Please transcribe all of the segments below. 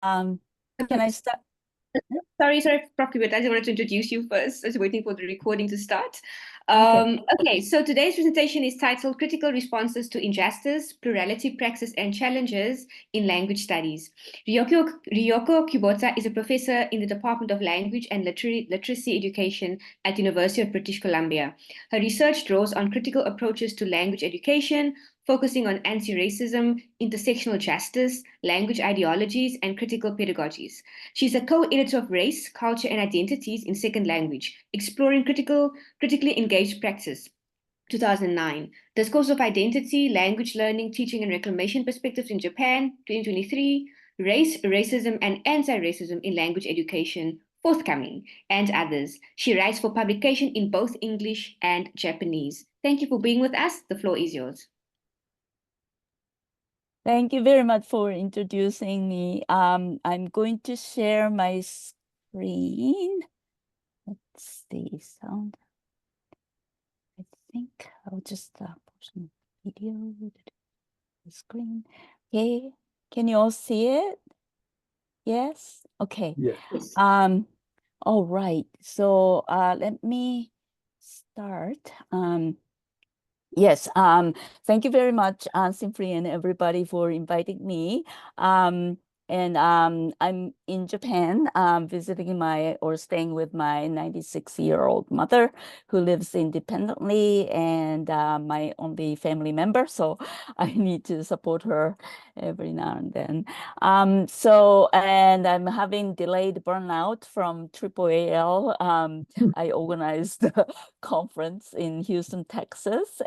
Can I start? Sorry, Prof. Kubota. I just wanted to introduce you first. I was waiting for the recording to start. Okay. Okay, so today's presentation is titled Critical Responses to Injustice, Plurality, Praxis, and Challenges in Language Studies. Ryuko Kubota is a professor in the Department of Language and Literacy Education at the University of British Columbia. Her research draws on critical approaches to language education, focusing on anti-racism, intersectional justice, language ideologies, and critical pedagogies. She's a co-editor of Race, Culture, and Identities in Second Language, Exploring Critically Engaged Praxis, 2009. Discourse of Identity, Language Learning, Teaching, and Reclamation Perspectives in Japan, 2023. Race, Racism, and Anti-Racism in Language Education, forthcoming, and others. She writes for publication in both English and Japanese. Thank you for being with us. The floor is yours. Thank you very much for introducing me. I'm going to share my screen. Let's see, sound. I think I'll just push the video to the screen. Okay, can you all see it? Yes? Okay. Yes. All right. So let me start. Yes, thank you very much, Simply, and everybody for inviting me. I'm in Japan, visiting or staying with my 96-year-old mother who lives independently and my only family member. So I need to support her every now and then. And I'm having delayed burnout from AAAL. I organized the conference in Houston, Texas.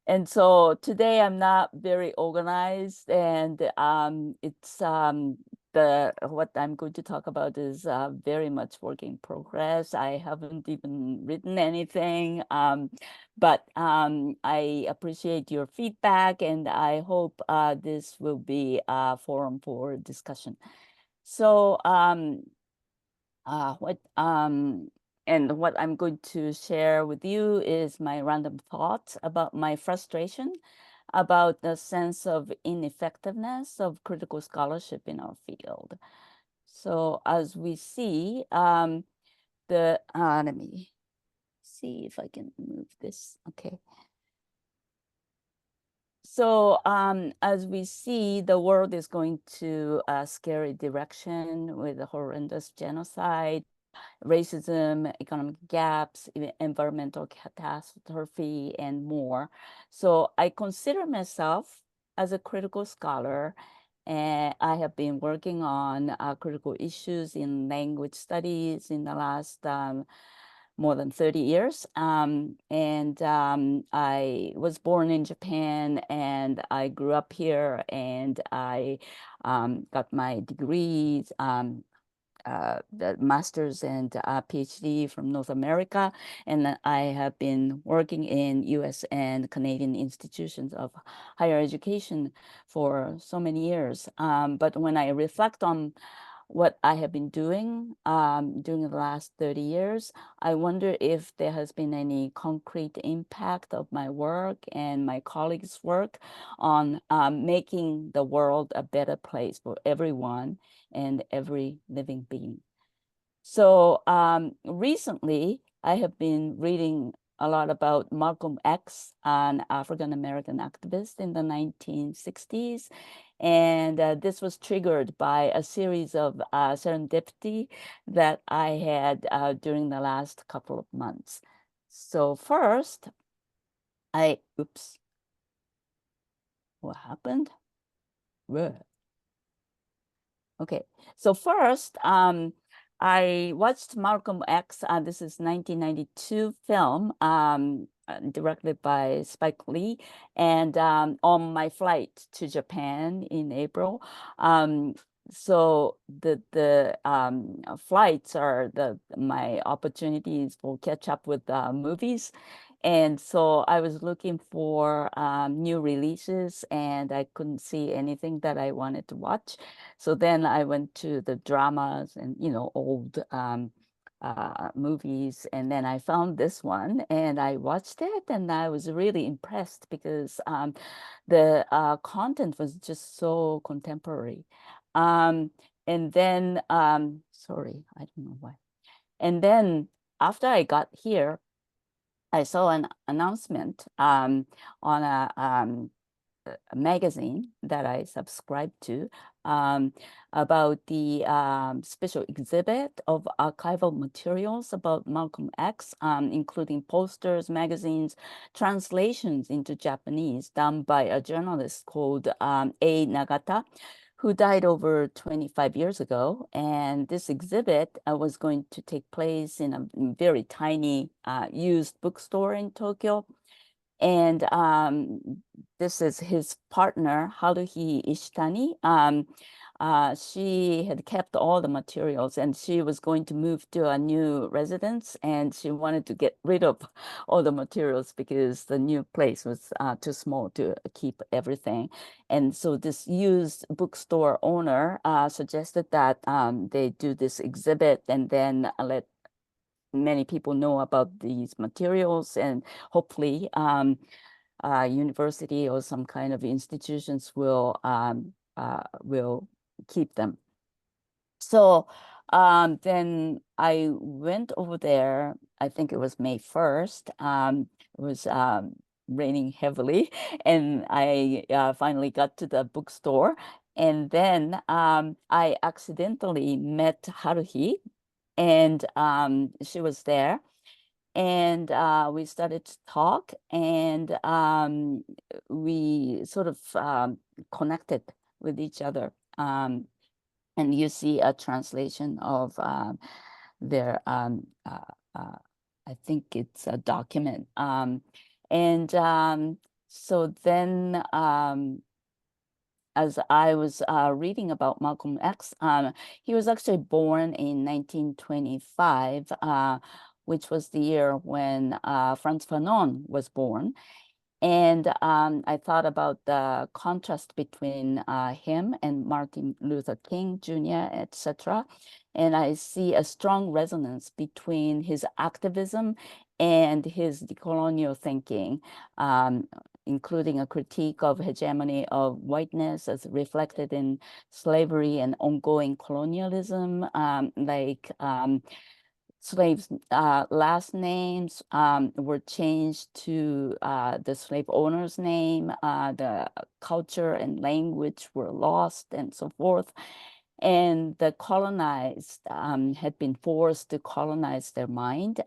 And so today I'm not very organized, and it's what I'm going to talk about is very much work in progress. I haven't even written anything, but I appreciate your feedback, and I hope this will be a forum for discussion. So what I'm going to share with you is my random thoughts about my frustration about the sense of ineffectiveness of critical scholarship in our field. So as we see, let me see if I can move this. Okay. So as we see, the world is going to a scary direction with a horrendous genocide, racism, economic gaps, environmental catastrophe, and more. So I consider myself as a critical scholar, and I have been working on critical issues in language studies in the last more than 30 years. I was born in Japan and I grew up here, and I got my degrees, the master's and PhD from North America. And I have been working in US and Canadian institutions of higher education for so many years. But when I reflect on what I have been doing during the last 30 years, I wonder if there has been any concrete impact of my work and my colleagues' work on making the world a better place for everyone and every living being. So recently, I have been reading a lot about Malcolm X, an African-American activist in the 1960s. And this was triggered by a series of serendipity that I had during the last couple of months. So first, oops, what happened? Whoa. Okay, so first, I watched Malcolm X. This is 1992 film directed by Spike Lee, and on my flight to Japan in April. So the flights are my opportunities for catch up with movies. And so I was looking for new releases, and I couldn't see anything that I wanted to watch. So then I went to the dramas and, old movies. And then I found this one and I watched it, and I was really impressed because the content was just so contemporary. And then, sorry, I don't know why. And then after I got here, I saw an announcement on a magazine that I subscribed to about the special exhibit of archival materials about Malcolm X, including posters, magazines, translations into Japanese done by a journalist called A. Nagata, who died over 25 years ago. And this exhibit was going to take place in a very tiny used bookstore in Tokyo. And this is his partner, Haruhi Ishitani. She had kept all the materials and she was going to move to a new residence, and she wanted to get rid of all the materials because the new place was too small to keep everything. And so this used bookstore owner suggested that they do this exhibit and then let many people know about these materials, and hopefully university or some kind of institutions will keep them. So then I went over there. I think it was May 1st. It was raining heavily, and I finally got to the bookstore. And then I accidentally met Haruhi, and she was there, and we started to talk, and we sort of connected with each other. And you see a translation of their, I think it's a document. And so then as I was reading about Malcolm X, he was actually born in 1925, which was the year when Frantz Fanon was born. And I thought about the contrast between him and Martin Luther King Jr., etc. And I see a strong resonance between his activism and his decolonial thinking, including a critique of hegemony of whiteness as reflected in slavery and ongoing colonialism, slaves' last names were changed to the slave owner's name, the culture and language were lost, and so forth. And the colonized had been forced to colonize their mind.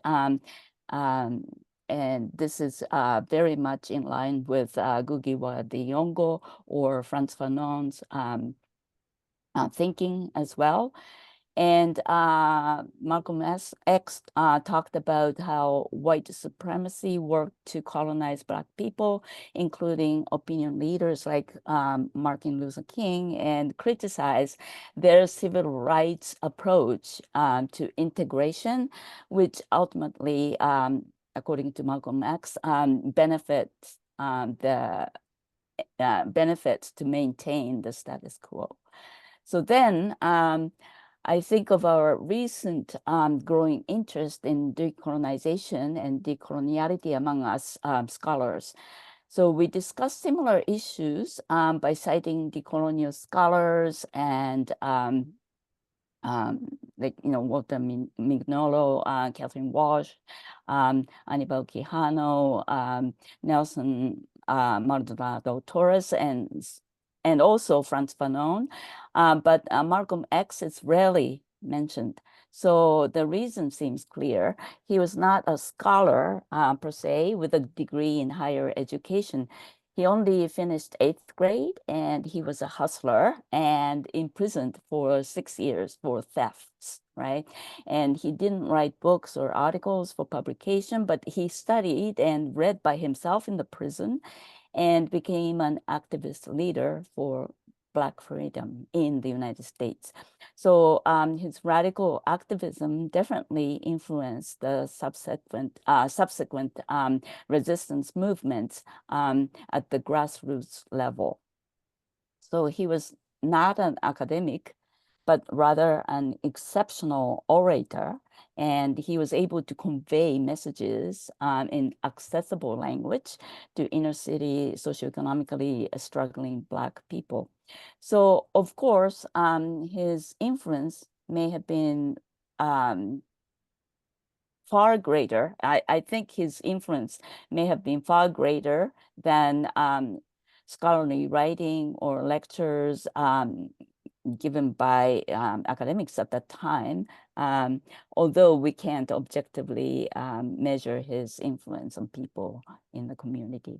And this is very much in line with Gugiwa de Yongo or Frantz Fanon's thinking as well. And Malcolm X talked about how white supremacy worked to colonize Black people, including opinion leaders like Martin Luther King, and criticized their civil rights approach to integration, which ultimately, according to Malcolm X, benefits to maintain the status quo. So then I think of our recent growing interest in decolonization and decoloniality among us scholars. So we discuss similar issues by citing decolonial scholars and like, Walter Mignolo, Catherine Walsh, Anibal Quijano, Nelson Maldonado Torres, and also Frantz Fanon. But Malcolm X is rarely mentioned. So the reason seems clear. He was not a scholar per se with a degree in higher education. He only finished 8th grade, and he was a hustler and imprisoned for 6 years for thefts, right? And he didn't write books or articles for publication, but he studied and read by himself in the prison and became an activist leader for Black freedom in the United States. So his radical activism definitely influenced the subsequent resistance movements at the grassroots level. So he was not an academic, but rather an exceptional orator. And he was able to convey messages in accessible language to inner city, socioeconomically struggling Black people. So, of course, his influence may have been far greater. I think his influence may have been far greater than scholarly writing or lectures given by academics at that time, although we can't objectively measure his influence on people in the community.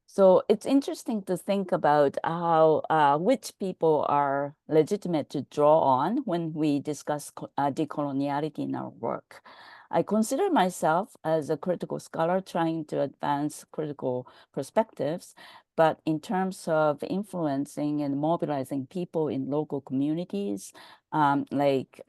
So it's interesting to think about how which people are legitimate to draw on when we discuss decoloniality in our work. I consider myself as a critical scholar trying to advance critical perspectives, but in terms of influencing and mobilizing people in local communities, like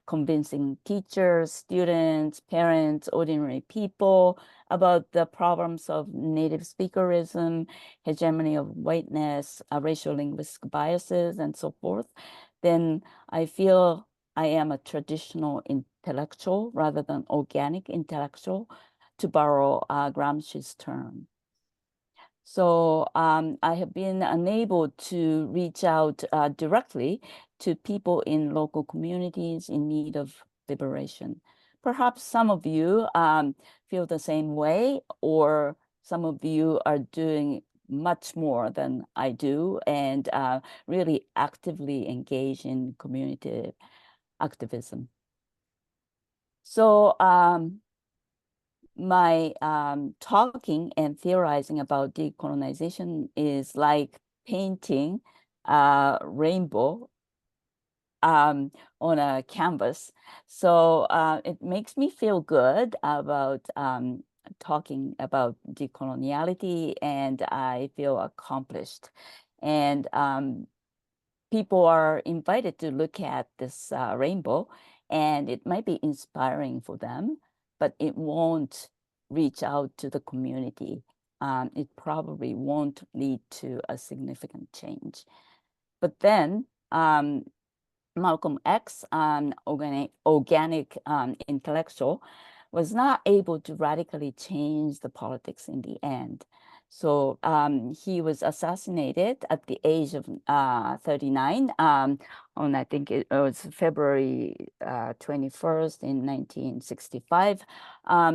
convincing teachers, students, parents, ordinary people, about the problems of native speakerism, hegemony of whiteness, racial linguistic biases, and so forth, then I feel I am a traditional intellectual rather than organic intellectual, to borrow Gramsci's term. So I have been unable to reach out directly to people in local communities in need of liberation. Perhaps some of you feel the same way, or some of you are doing much more than I do and really actively engage in community activism. So my talking and theorizing about decolonization is like painting a rainbow on a canvas. So it makes me feel good about talking about decoloniality, and I feel accomplished. And people are invited to look at this rainbow, and it might be inspiring for them, but it won't reach out to the community. It probably won't lead to a significant change. But then Malcolm X, organic intellectual, was not able to radically change the politics in the end. So he was assassinated at the age of 39 on, I think it was February 21st in 1965.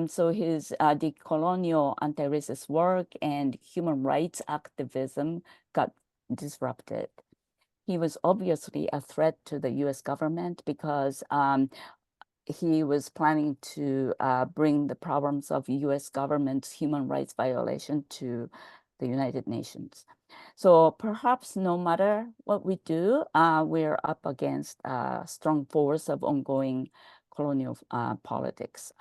So his decolonial anti-racist work and human rights activism got disrupted. He was obviously a threat to the US government because he was planning to bring the problems of US government's human rights violation to the United Nations. So perhaps no matter what we do, we're up against a strong force of ongoing colonial politics.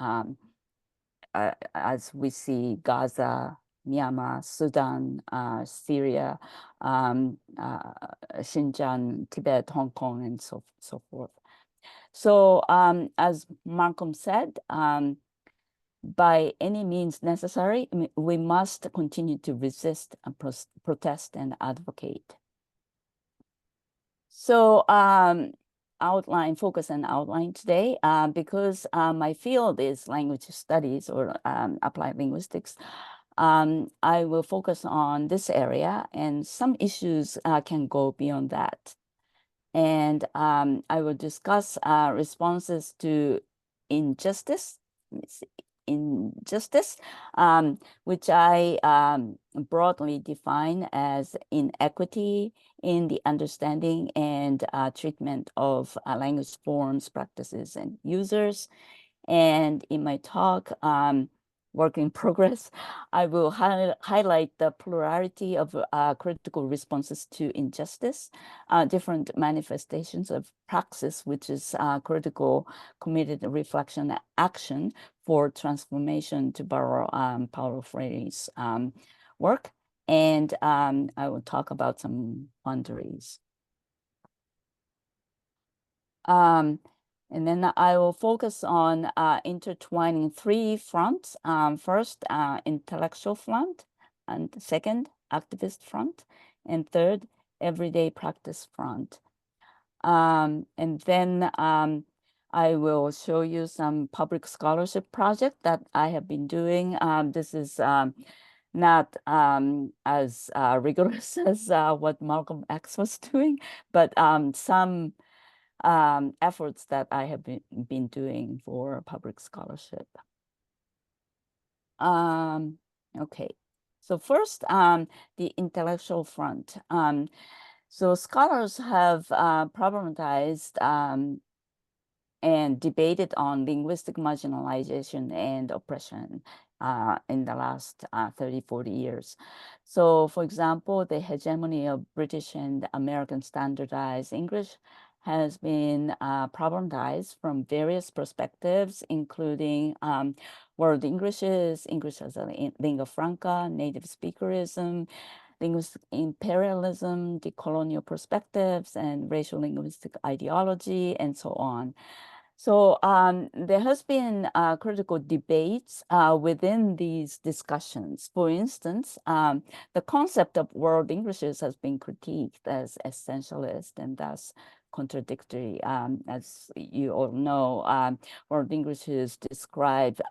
As we see Gaza, Myanmar, Sudan, Syria, Xinjiang, Tibet, Hong Kong, and so forth. So as Malcolm said, by any means necessary, we must continue to resist and protest and advocate. So focus and outline today, because my field is language studies or applied linguistics. I will focus on this area, and some issues can go beyond that. And I will discuss responses to injustice, which I broadly define as inequity in the understanding and treatment of language forms, practices, and users. And in my talk, work in progress, I will highlight the plurality of critical responses to injustice, different manifestations of praxis, which is critical, committed reflection action for transformation, to borrow Paulo Freire's work. And I will talk about some boundaries. And then I will focus on intertwining three fronts. First, intellectual front, and second, activist front, and third, everyday practice front. And then I will show you some public scholarship project that I have been doing. This is not as rigorous as what Malcolm X was doing, but some efforts that I have been doing for public scholarship. Okay, so first, the intellectual front. So scholars have problematized and debated on linguistic marginalization and oppression in the last 30, 40 years. So for example, the hegemony of British and American standardized English has been problematized from various perspectives, including world Englishes, English as a lingua franca, native speakerism, linguistic imperialism, decolonial perspectives, and racial linguistic ideology, and so on. So there has been critical debates within these discussions. For instance, the concept of world Englishes has been critiqued as essentialist and thus contradictory. As you all know, world Englishes describe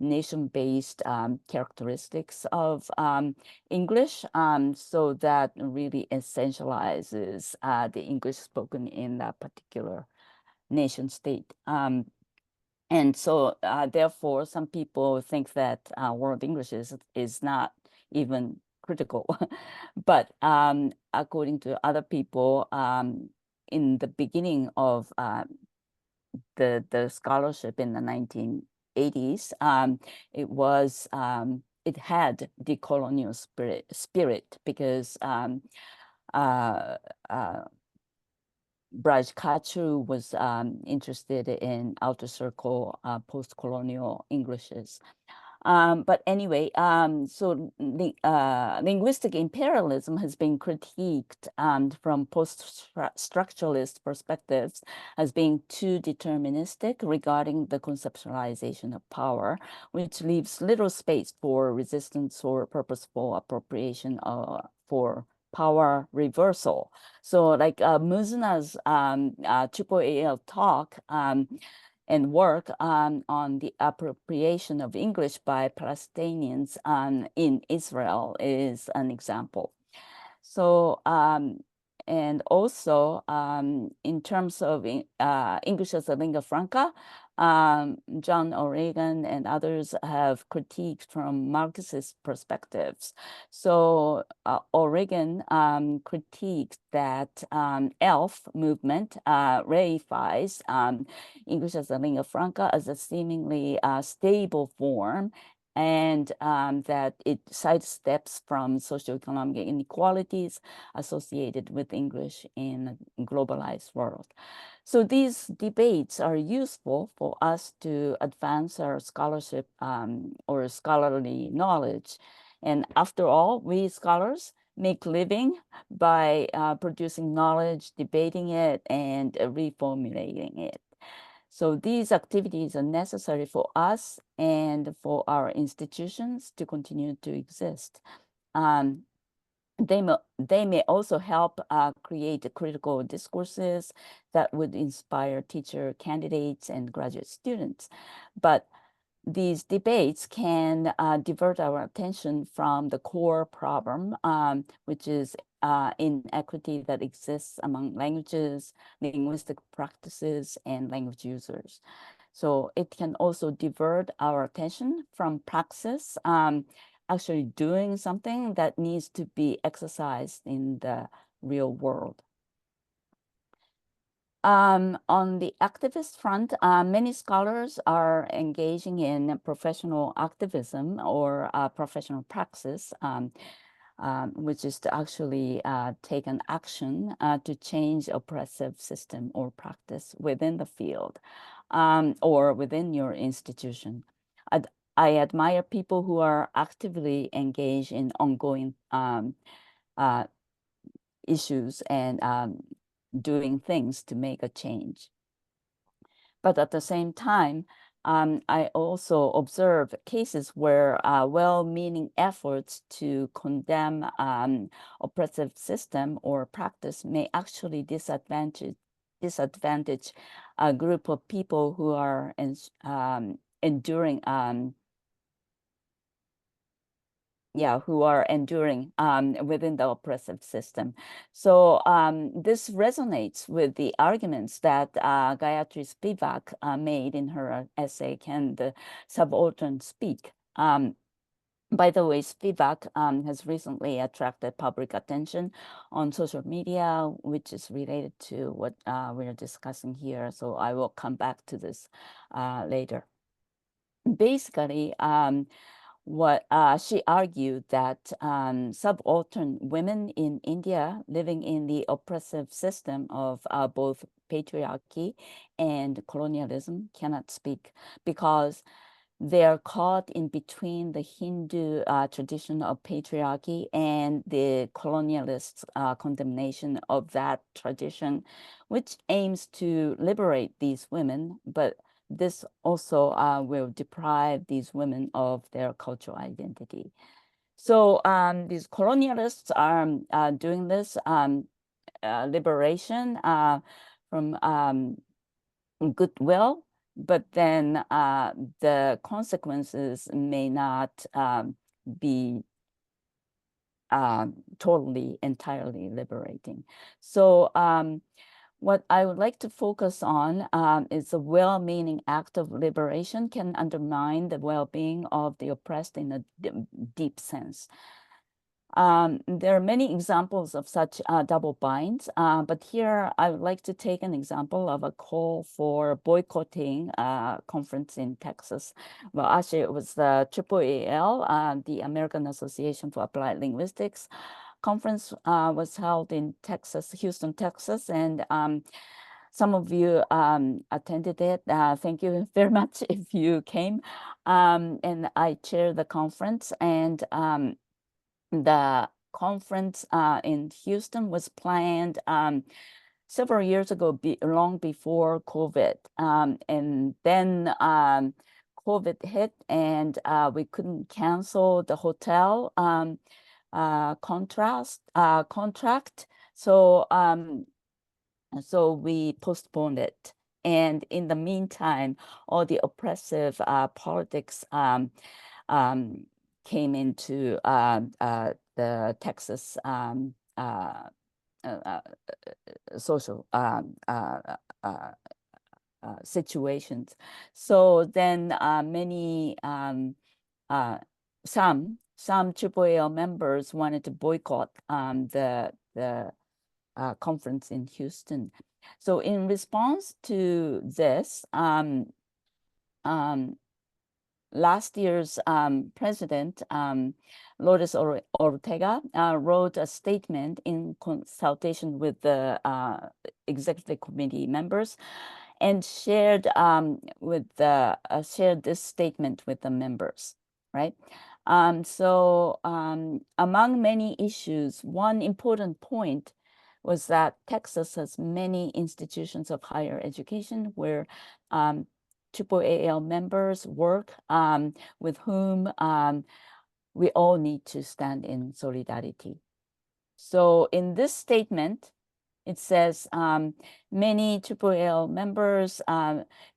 nation-based characteristics of English, so that really essentializes the English spoken in that particular nation state. And so therefore, some people think that world English is not even critical. But according to other people, in the beginning of the scholarship in the 1980s, it had decolonial spirit because Braj Kachu was interested in outer circle post-colonial Englishes. But anyway, so linguistic imperialism has been critiqued from post-structuralist perspectives as being too deterministic regarding the conceptualization of power, which leaves little space for resistance or purposeful appropriation for power reversal. So like Muzna's AAAL talk and work on the appropriation of English by Palestinians in Israel is an example. So, and also in terms of English as a lingua franca, John O'Regan and others have critiqued from Marxist perspectives. So O'Regan critiqued that ELF movement reifies English as a lingua franca as a seemingly stable form, and that it sidesteps from socioeconomic inequalities associated with English in a globalized world. So these debates are useful for us to advance our scholarship or scholarly knowledge. And after all, we scholars make living by producing knowledge, debating it, and reformulating it. So these activities are necessary for us and for our institutions to continue to exist. They may also help create critical discourses that would inspire teacher candidates and graduate students. But these debates can divert our attention from the core problem, which is inequity that exists among languages, linguistic practices, and language users. So it can also divert our attention from praxis, actually doing something that needs to be exercised in the real world. On the activist front, many scholars are engaging in professional activism or professional praxis, which is to actually take an action to change oppressive system or practice within the field or within your institution. I admire people who are actively engaged in ongoing issues and doing things to make a change. But at the same time, I also observe cases where well-meaning efforts to condemn oppressive system or practice may actually disadvantage disadvantaged group of people who are enduring within the oppressive system. So this resonates with the arguments that Gayatri Spivak made in her essay, Can the Subaltern Speak? By the way, Spivak has recently attracted public attention on social media, which is related to what we're discussing here. So I will come back to this later. Basically, what she argued that subaltern women in India living in the oppressive system of both patriarchy and colonialism cannot speak because they are caught in between the Hindu tradition of patriarchy and the colonialists' condemnation of that tradition, which aims to liberate these women, but this also will deprive these women of their cultural identity. So these colonialists are doing this liberation from goodwill, but then the consequences may not be totally, entirely liberating. So what I would like to focus on is a well-meaning act of liberation can undermine the well-being of the oppressed in a deep sense. There are many examples of such double binds, but here I would like to take an example of a call for boycotting a conference in Texas. Well, actually, it was the AAAL, the American Association for Applied Linguistics conference was held in Texas, Houston, Texas, and some of you attended it. Thank you very much if you came. And I chaired the conference, and the conference in Houston was planned several years ago, long before COVID. And then COVID hit, and we couldn't cancel the hotel contract. So we postponed it. And in the meantime, all the oppressive politics came into the Texas social situations. So then some AAAL members wanted to boycott the conference in Houston. So in response to this, last year's president, Lourdes Ortega, wrote a statement in consultation with the executive committee members and shared shared this statement with the members, right? So among many issues, one important point was that Texas has many institutions of higher education where AAAL members work, with whom we all need to stand in solidarity. So in this statement, it says many AAAL members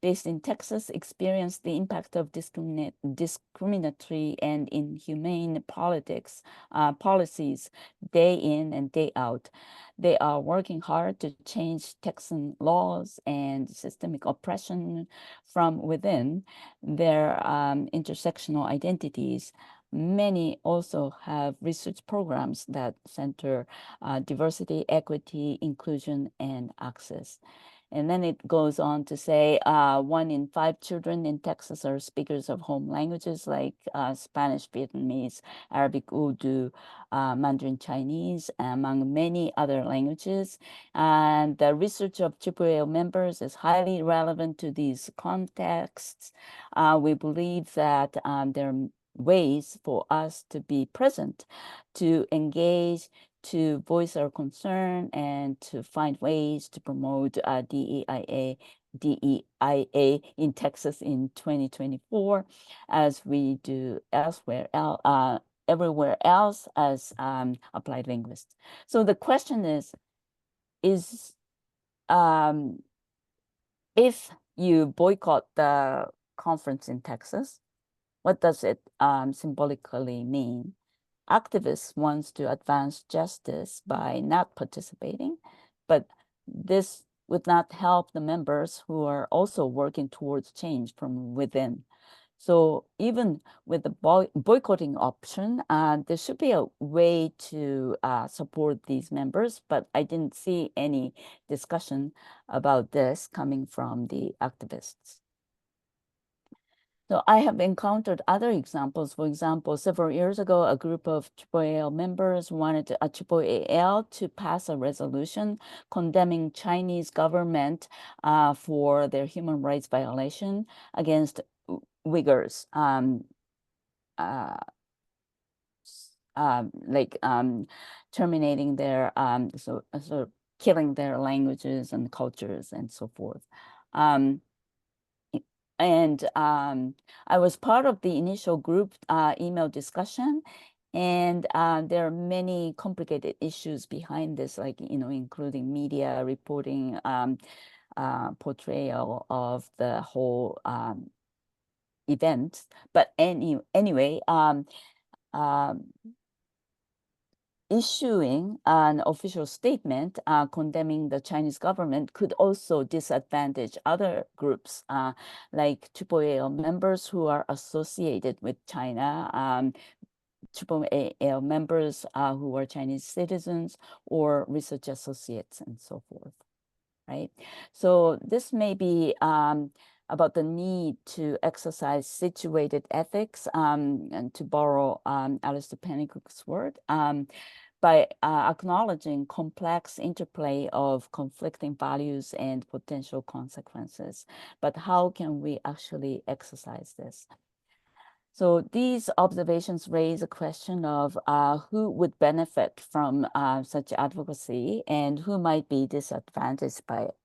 based in Texas experience the impact of discriminatory and inhumane policies day in and day out. They are working hard to change Texan laws and systemic oppression from within their intersectional identities. Many also have research programs that center diversity, equity, inclusion, and access. And then it goes on to say 1 in 5 children in Texas are speakers of home languages like Spanish, Vietnamese, Arabic, Urdu, Mandarin Chinese, among many other languages. And the research of AAAL members is highly relevant to these contexts. We believe that there are ways for us to be present, to engage, to voice our concern, and to find ways to promote DEIA in Texas in 2024, as we do elsewhere, everywhere else as applied linguists. So the question is if you boycott the conference in Texas, what does it symbolically mean? Activists wants to advance justice by not participating, but this would not help the members who are also working towards change from within. So even with the boycotting option, there should be a way to support these members, but I didn't see any discussion about this coming from the activists. So I have encountered other examples. For example, several years ago, a group of AAAL members wanted AAAL to pass a resolution condemning Chinese government for their human rights violation against Uyghurs, like terminating their, so killing their languages and cultures and so forth. And I was part of the initial group email discussion, and there are many complicated issues behind this, like, including media reporting, portrayal of the whole event. But anyway, issuing an official statement condemning the Chinese government could also disadvantage other groups, like AAAL members who are associated with China, AAAL members who are Chinese citizens, or research associates, and so forth, right? So this may be about the need to exercise situated ethics, and to borrow Alistair Pennycook's word, by acknowledging complex interplay of conflicting values and potential consequences. But how can we actually exercise this? So these observations raise a question of who would benefit from such advocacy and who might be disadvantaged by it.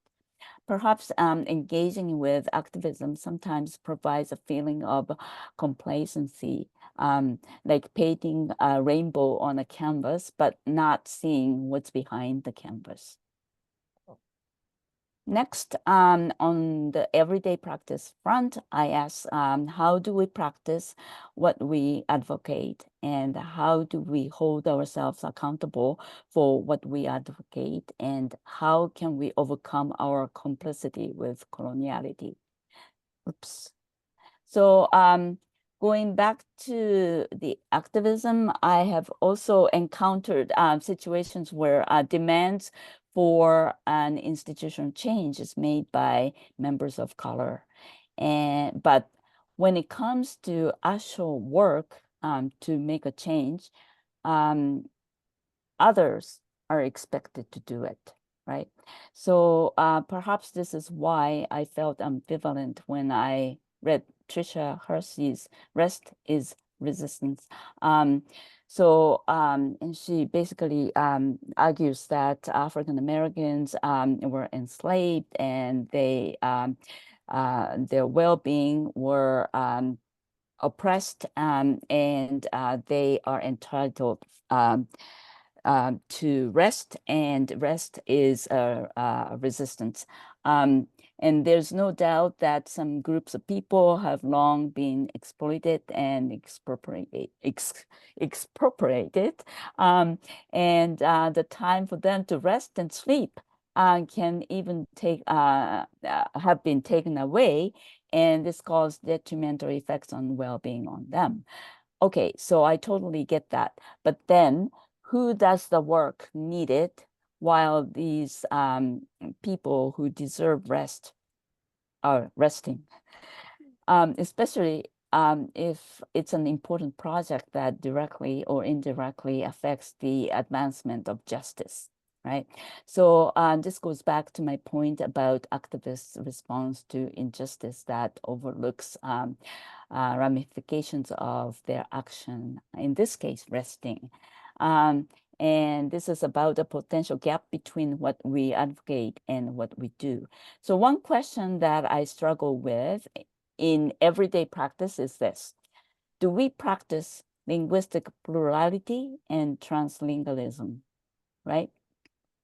Perhaps engaging with activism sometimes provides a feeling of complacency, like painting a rainbow on a canvas, but not seeing what's behind the canvas. Next, on the everyday practice front, I asked, how do we practice what we advocate, and how do we hold ourselves accountable for what we advocate, and how can we overcome our complicity with coloniality? Oops. So going back to the activism, I have also encountered situations where demands for an institutional change is made by members of color. But when it comes to actual work to make a change, others are expected to do it, right? So perhaps this is why I felt ambivalent when I read Tricia Hersey's Rest is Resistance. And she basically argues that African Americans were enslaved, and their well-being were oppressed, and they are entitled to rest, and rest is a resistance. And there's no doubt that some groups of people have long been exploited and expropriated. And the time for them to rest and sleep can even have been taken away, and this caused detrimental effects on well-being on them. Okay, so I totally get that. But then who does the work needed while these people who deserve rest are resting? Especially if it's an important project that directly or indirectly affects the advancement of justice, right? So this goes back to my point about activists' response to injustice that overlooks ramifications of their action, in this case, resting. And this is about the potential gap between what we advocate and what we do. So one question that I struggle with in everyday practice is this: do we practice linguistic plurality and translingualism, right?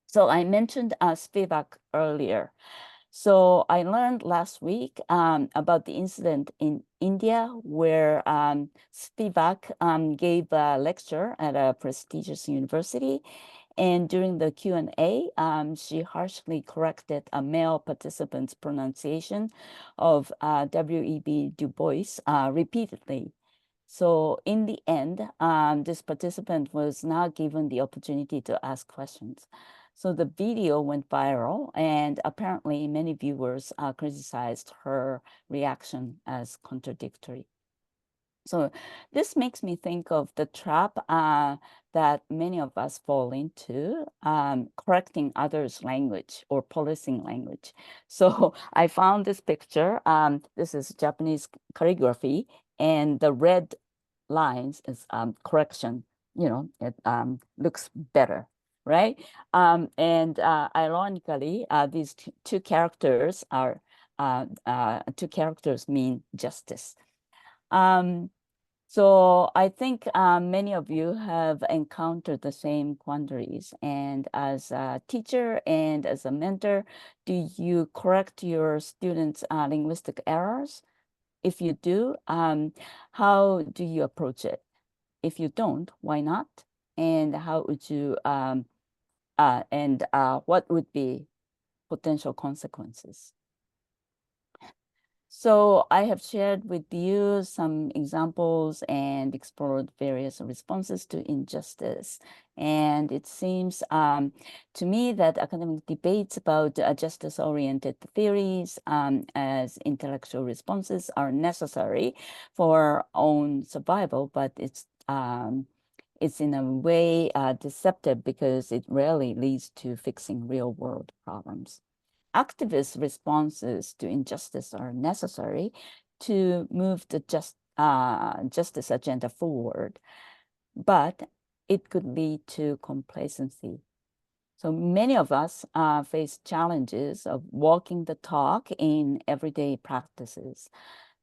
So I mentioned Spivak earlier. So I learned last week about the incident in India where Spivak gave a lecture at a prestigious university. And during the Q&A, she harshly corrected a male participant's pronunciation of W.E.B. Du Bois repeatedly. So in the end, this participant was not given the opportunity to ask questions. So the video went viral, and apparently many viewers criticized her reaction as contradictory. So this makes me think of the trap that many of us fall into, correcting others' language or policing language. So I found this picture. This is Japanese calligraphy, and the red lines is correction. It looks better, right? And ironically, these two characters are two characters mean justice. Um, so I think many of you have encountered the same quandaries. And as a teacher and as a mentor, do you correct your students' linguistic errors? If you do, how do you approach it? If you don't, why not? And how would you, what would be potential consequences? So I have shared with you some examples and explored various responses to injustice. And it seems to me that academic debates about justice-oriented theories as intellectual responses are necessary for our own survival, but it's in a way deceptive because it rarely leads to fixing real-world problems. Activist responses to injustice are necessary to move the justice agenda forward, but it could lead to complacency. So many of us face challenges of walking the talk in everyday practices.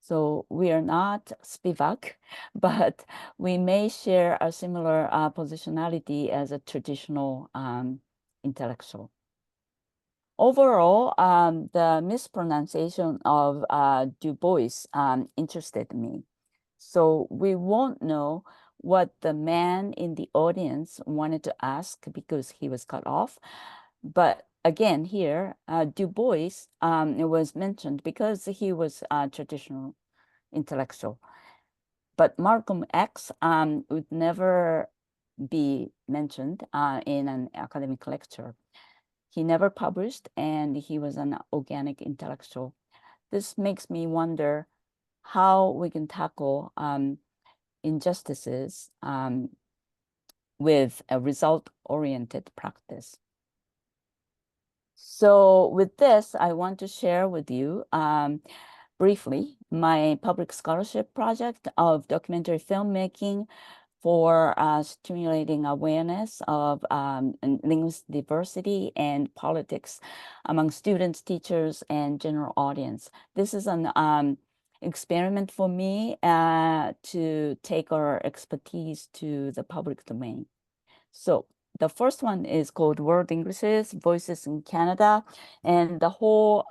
So we are not Spivak, but we may share a similar positionality as a traditional intellectual. Overall, the mispronunciation of Du Bois interested me. So we won't know what the man in the audience wanted to ask because he was cut off. But again, here, Du Bois it was mentioned because he was a traditional intellectual. But Malcolm X would never be mentioned in an academic lecture. He never published, and he was an organic intellectual. This makes me wonder how we can tackle injustices with a result-oriented practice. So with this, I want to share with you briefly my public scholarship project of documentary filmmaking for stimulating awareness of linguistic diversity and politics among students, teachers, and general audience. This is an experiment for me to take our expertise to the public domain. So the first one is called World Englishes, Voices in Canada, and the whole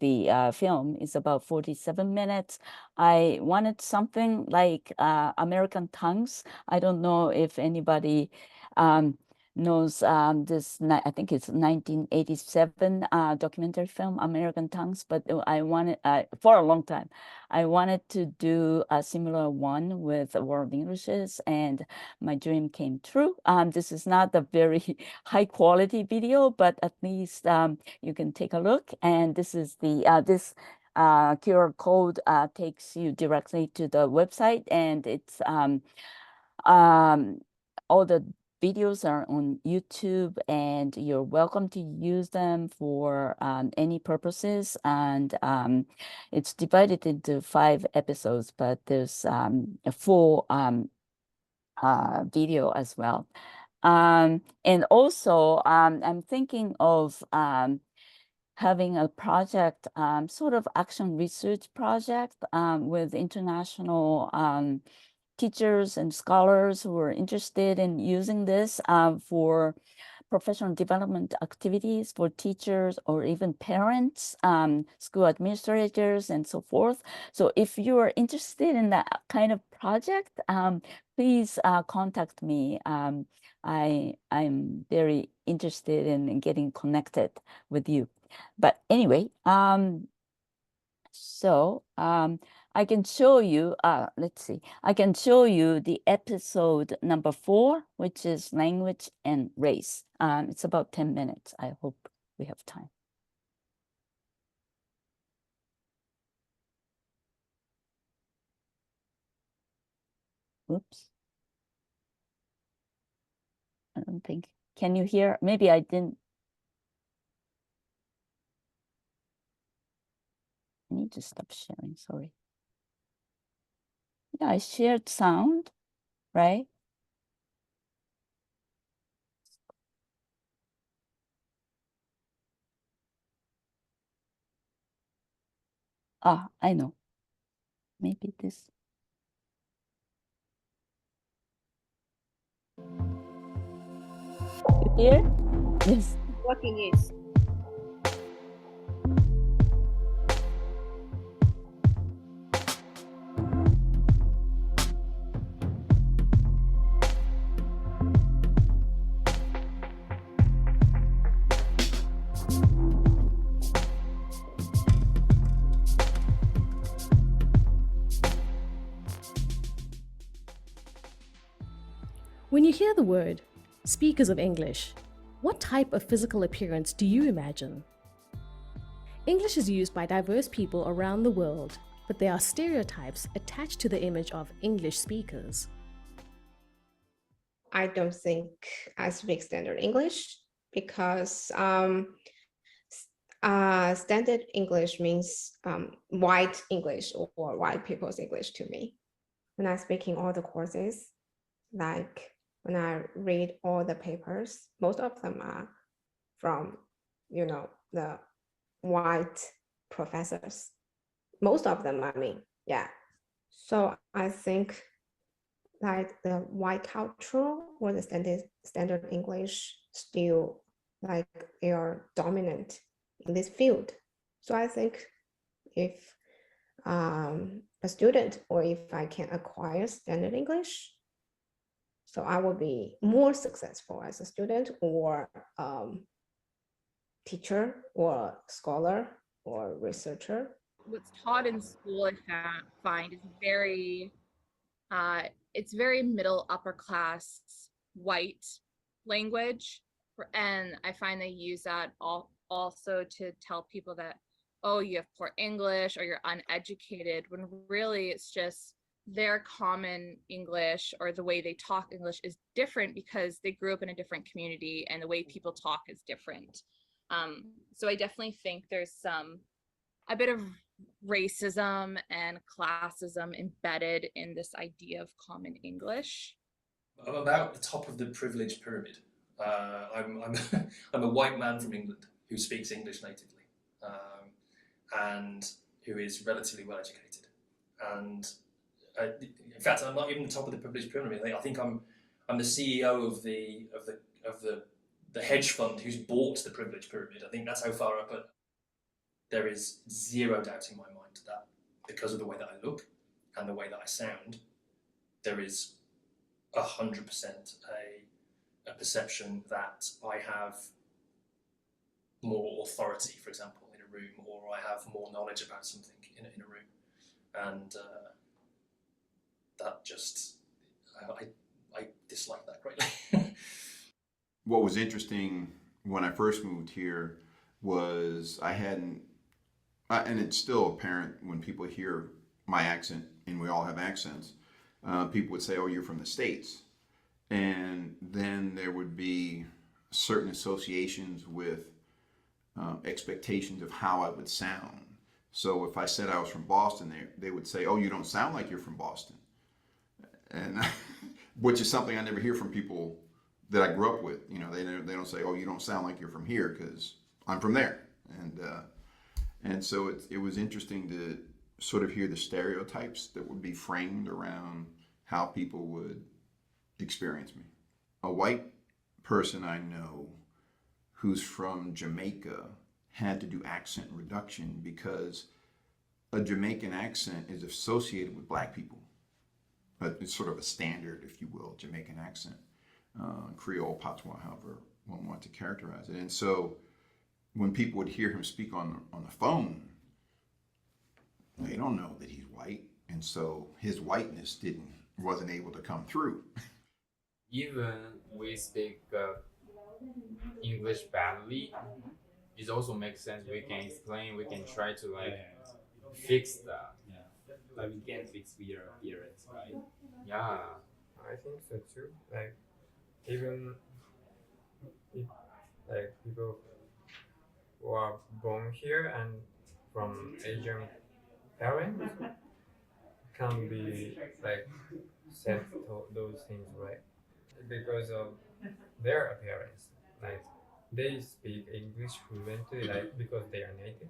the film is about 47 minutes. I wanted something like American Tongues. I don't know if anybody knows this, I think it's 1987 documentary film, American Tongues, but I wanted, for a long time, I wanted to do a similar one with World Englishes, and my dream came true. This is not a very high quality video, but at least you can take a look. And this is this QR code takes you directly to the website, and it's all the videos are on YouTube, and you're welcome to use them for any purposes. And it's divided into 5 episodes, but there's a full video as well. And also, I'm thinking of having a project, sort of action research project with international teachers and scholars who are interested in using this for professional development activities for teachers or even parents, school administrators, and so forth. So if you are interested in that kind of project, please contact me. I'm very interested in getting connected with you. But anyway, I can show you, let's see, I can show you the episode number 4, which is language and race. It's about 10 minutes. I hope we have time. Oops. I don't think, can you hear? Maybe I didn't. I need to stop sharing, sorry. Yeah, I shared sound, right? Ah, I know. Maybe this. You hear? Yes. Working is. When you hear the word speakers of English, what type of physical appearance do you imagine? English is used by diverse people around the world, but there are stereotypes attached to the image of English speakers. I don't think I speak standard English because standard English means white English or white people's English to me. When I'm speaking all the courses, like when I read all the papers, most of them are from, the white professors. Most of them, I mean, yeah. So I think like the white culture or the standard English still like they are dominant in this field. So I think if a student or if I can acquire standard English, so I will be more successful as a student or teacher or scholar or researcher. What's taught in school, I find, is very it's very middle upper class white language, and I find they use that also to tell people that, oh, you have poor English or you're uneducated, when really it's just their common English or the way they talk English is different because they grew up in a different community and the way people talk is different. So I definitely think there's a bit of racism and classism embedded in this idea of common English. I'm about the top of the privilege pyramid. I'm I'm a white man from England who speaks English natively, and who is relatively well educated. And in fact, I'm not even the top of the privilege pyramid. I think I'm the CEO of the hedge fund who's bought the privilege pyramid. I think that's how far up. There is zero doubt in my mind that because of the way that I look and the way that I sound, there is 100% a perception that I have more authority, for example, in a room, or I have more knowledge about something in a room. And that just, I dislike that greatly. What was interesting when I first moved here was and it's still apparent when people hear my accent, and we all have accents, people would say, oh, you're from the States. And then there would be certain associations with expectations of how I would sound. So if I said I was from Boston, they would say, oh, you don't sound like you're from Boston. And which is something I never hear from people that I grew up with. They don't say, oh, you don't sound like you're from here, because I'm from there. And so it was interesting to sort of hear the stereotypes that would be framed around how people would experience me. A white person I know who's from Jamaica had to do accent reduction because a Jamaican accent is associated with black people. It's sort of a standard, if you will, Jamaican accent, Creole, Patois, however one wants to characterize it. And so when people would hear him speak on the phone, they don't know that he's white, and so his whiteness wasn't able to come through. Even we speak English badly, it also makes sense. We can explain, we can try to fix that. Like we can fix your appearance, right? Yeah. I think so too. Like even if, like people who are born here and from Asian parents can be like said those things, right? Because of their appearance. Like they speak English fluently, like because they are native.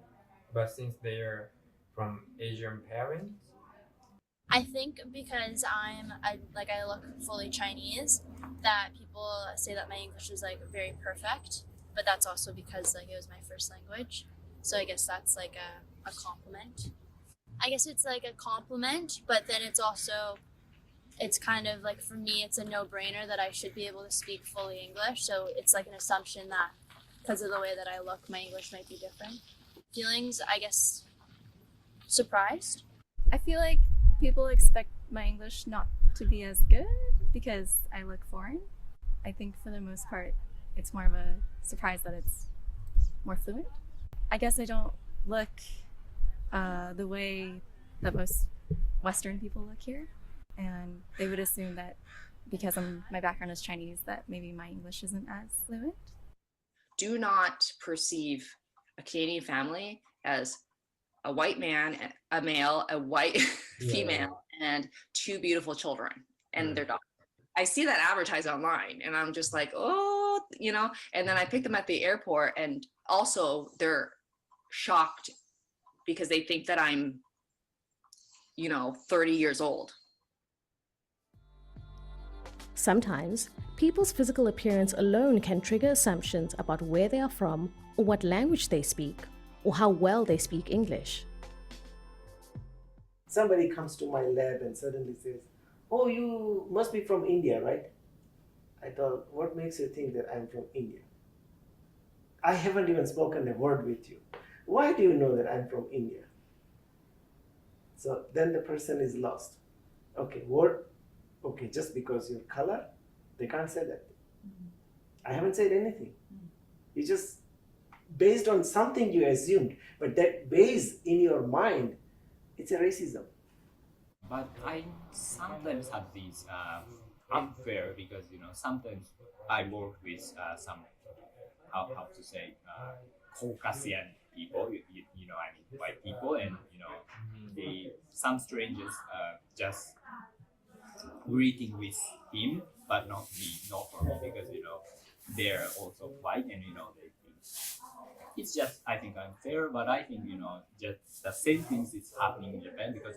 But since they are from Asian parents, I think because I look fully Chinese, that people say that my English is like very perfect, but that's also because like it was my first language. So I guess that's like a compliment. I guess it's like a compliment, but then it's kind of like, for me, it's a no-brainer that I should be able to speak fully English. So it's like an assumption that because of the way that I look, my English might be different. Feelings, I guess, surprised. I feel like people expect my English not to be as good because I look foreign. I think for the most part, it's more of a surprise that it's more fluent. I guess I don't look the way that most Western people look here. And they would assume that because my background is Chinese, that maybe my English isn't as fluent. Do not perceive a Canadian family as a white man, a male, a white female, and two beautiful children and their dog. I see that advertised online and I'm just like, oh, and then I pick them at the airport and also they're shocked because they think that I'm, 30 years old. Sometimes, people's physical appearance alone can trigger assumptions about where they are from, or what language they speak, or how well they speak English. Somebody comes to my lab and suddenly says, "Oh, you must be from India, right?" I thought, what makes you think that I'm from India? I haven't even spoken a word with you. Why do you know that I'm from India? So then the person is lost. Okay, just because your color, they can't say that. I haven't said anything. You just, based on something you assumed, but that base in your mind, it's a racism. But I sometimes have these unfair because sometimes I work with some how to say Caucasian people, white people, and some strangers just greeting with him, but not for me because they're also white and they think it's just, I think, unfair. But I think just the same things is happening in Japan because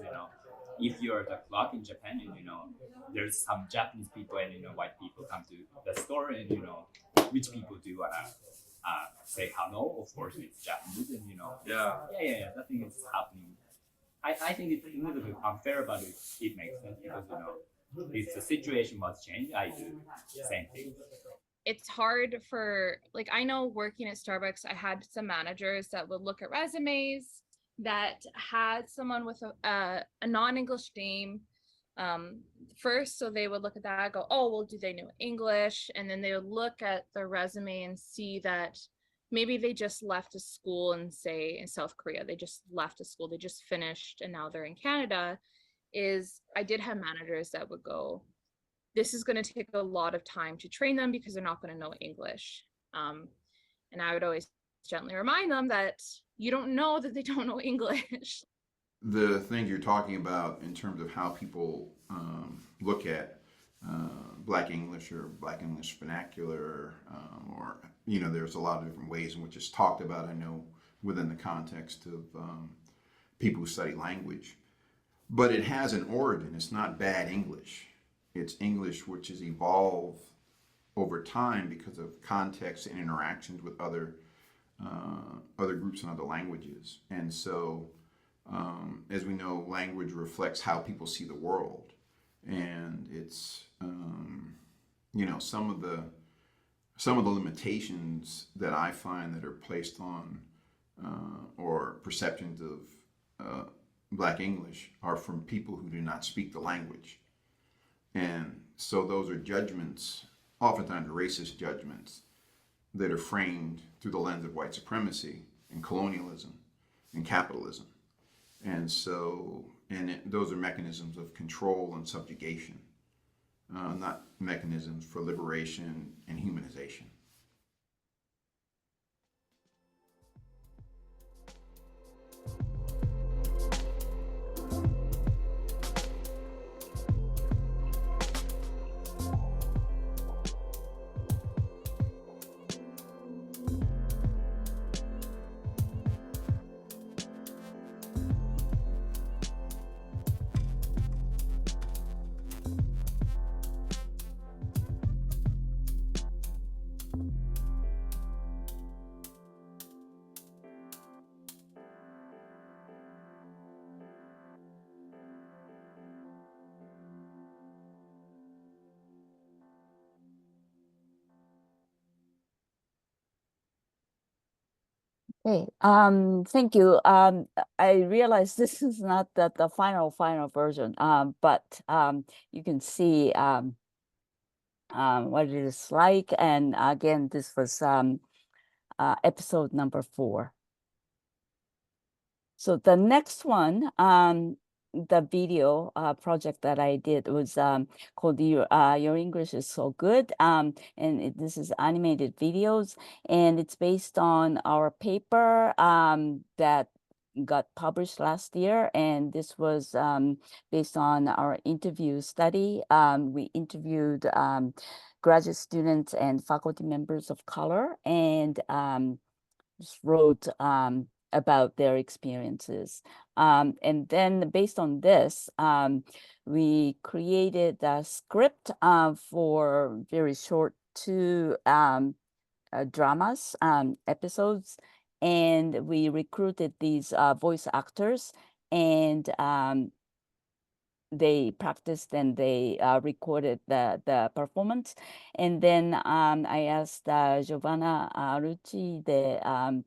if you're the clock in Japan and there's some Japanese people and white people come to the store and which people do wanna say hello, of course it's Japanese and yeah, that thing is happening. I think it's a little bit unfair, but it makes sense because if the situation was changed, I do the same thing. It's hard for, I know working at Starbucks, I had some managers that would look at resumes that had someone with a non-English name first. So they would look at that, go, oh, well, do they know English? And then they would look at their resume and see that maybe they just left a school in, say, in South Korea. They just left a school, they just finished, and now they're in Canada. I did have managers that would go, this is going to take a lot of time to train them because they're not going to know English. And I would always gently remind them that you don't know that they don't know English. The things you're talking about in terms of how people look at Black English or Black English vernacular, or there's a lot of different ways in which it's talked about, I know, within the context of people who study language. but it has an origin. It's not bad English. It's English which has evolved over time because of context and interactions with other groups and other languages. And so, as we know, language reflects how people see the world, and it's some of the limitations that I find that are placed on or perceptions of Black English are from people who do not speak the language. And so those are judgments, oftentimes racist judgments, that are framed through the lens of white supremacy and colonialism and capitalism. And so, those are mechanisms of control and subjugation, not mechanisms for liberation and humanization. Okay, thank you. I realize this is not the final version, but you can see what it is like. And again, this was episode number 4. So the next one, the video project that I did was called Your English is So Good. And this is animated videos, and it's based on our paper that got published last year. And this was based on our interview study. We interviewed graduate students and faculty members of color, and just wrote about their experiences. And then based on this, we created a script for very short 2 dramas, episodes, and we recruited these voice actors, and they practiced and they recorded the performance. And then I asked Giovanna Rucci, the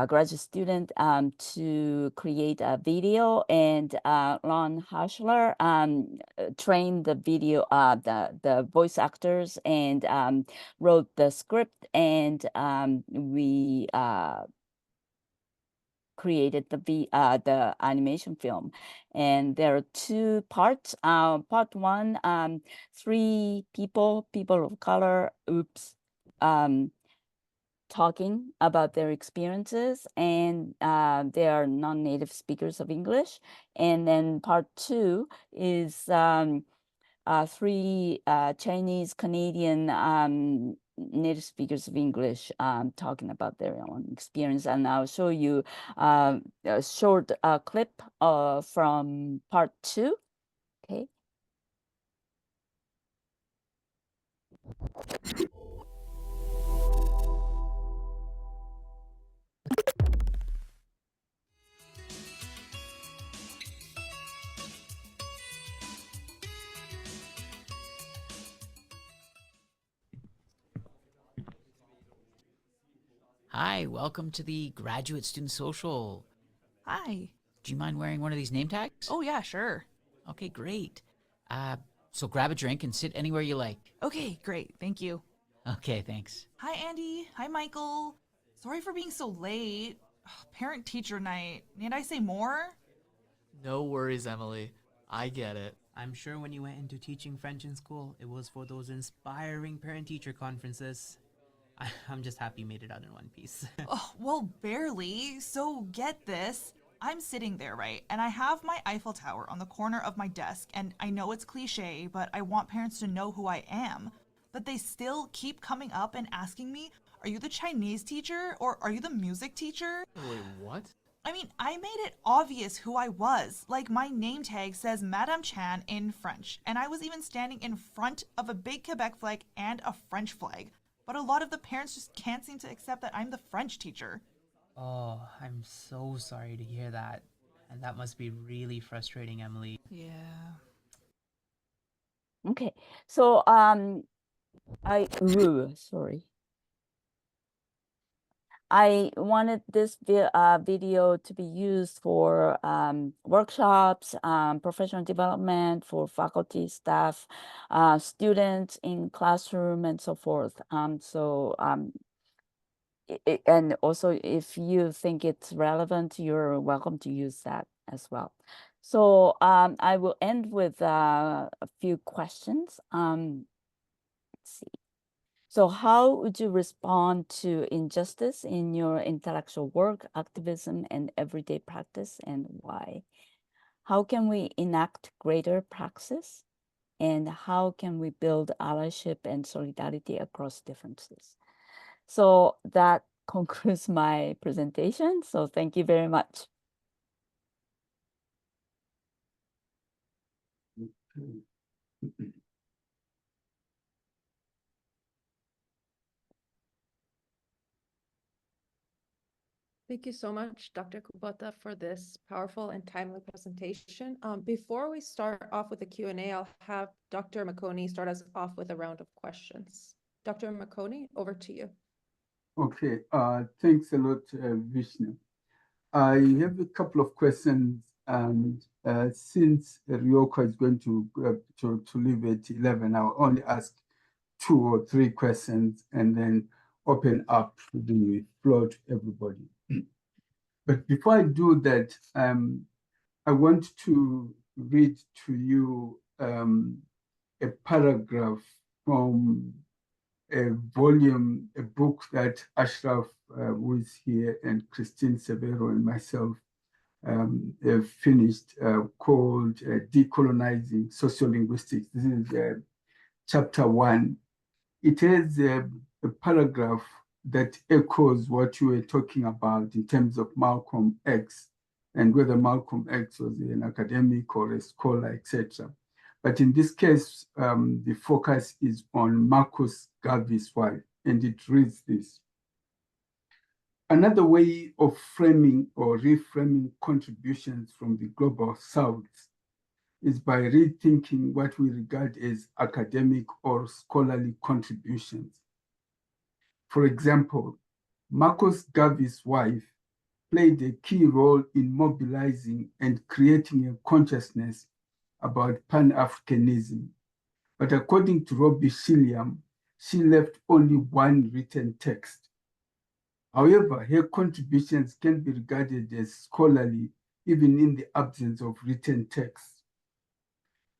graduate student, to create a video, and Ron Haschler trained the video, the voice actors, and wrote the script, and we created the animation film. And there are 2 parts. Part 1, 3 people of color, talking about their experiences, and they are non-native speakers of English. And then part 2 is 3 Chinese Canadian native speakers of English talking about their own experience. And I'll show you a short clip from part 2. Okay. Hi, welcome to the Graduate Student Social. Hi. Do you mind wearing one of these name tags? Oh, yeah, sure. Okay, great. So grab a drink and sit anywhere you like. Okay, great. Thank you. Okay, thanks. Hi, Andy. Hi, Michael. Sorry for being so late. Parent-teacher night. Need I say more? No worries, Emily. I get it. I'm sure when you went into teaching French in school, it was for those inspiring parent-teacher conferences. I'm just happy you made it out in one piece. Oh, well, barely. So get this. I'm sitting there, right? And I have my Eiffel Tower on the corner of my desk, and I know it's cliche, but I want parents to know who I am. But they still keep coming up and asking me, are you the Chinese teacher or are you the music teacher? Wait, what? I mean, I made it obvious who I was. Like, my name tag says Madame Chan in French, and I was even standing in front of a big Quebec flag and a French flag. But a lot of the parents just can't seem to accept that I'm the French teacher. Oh, I'm so sorry to hear that. And that must be really frustrating, Emily. Yeah. Okay, so sorry. I wanted this video to be used for workshops, professional development for faculty, staff, students in classroom, and so forth. And also, if you think it's relevant, you're welcome to use that as well. So I will end with a few questions. Let's see. So how would you respond to injustice in your intellectual work, activism, and everyday practice, and why? How can we enact greater praxis? And how can we build allyship and solidarity across differences? So that concludes my presentation. So thank you very much. Thank you so much, Dr. Kubota, for this powerful and timely presentation. Before we start off with the Q&A, I'll have Dr. McConey start us off with a round of questions. Dr. McConey, over to you. Okay, thanks a lot, Vishnu. I have a couple of questions, and since Ryuko is going to leave at 11, I'll only ask 2 or 3 questions and then open up the floor to everybody. But before I do that, I want to read to you a paragraph from a book that Ashraf, who is here, and Christine Severo and myself have finished, called Decolonizing Sociolinguistics. This is chapter 1. It has a paragraph that echoes what you were talking about in terms of Malcolm X and whether Malcolm X was an academic or a scholar, etc. But in this case, the focus is on Marcus Garvey's wife, and it reads this. Another way of framing or reframing contributions from the global south is by rethinking what we regard as academic or scholarly contributions. For example, Marcus Garvey's wife played a key role in mobilizing and creating a consciousness about Pan-Africanism. But according to Robbie Shilliam, she left only one written text. However, her contributions can be regarded as scholarly even in the absence of written texts.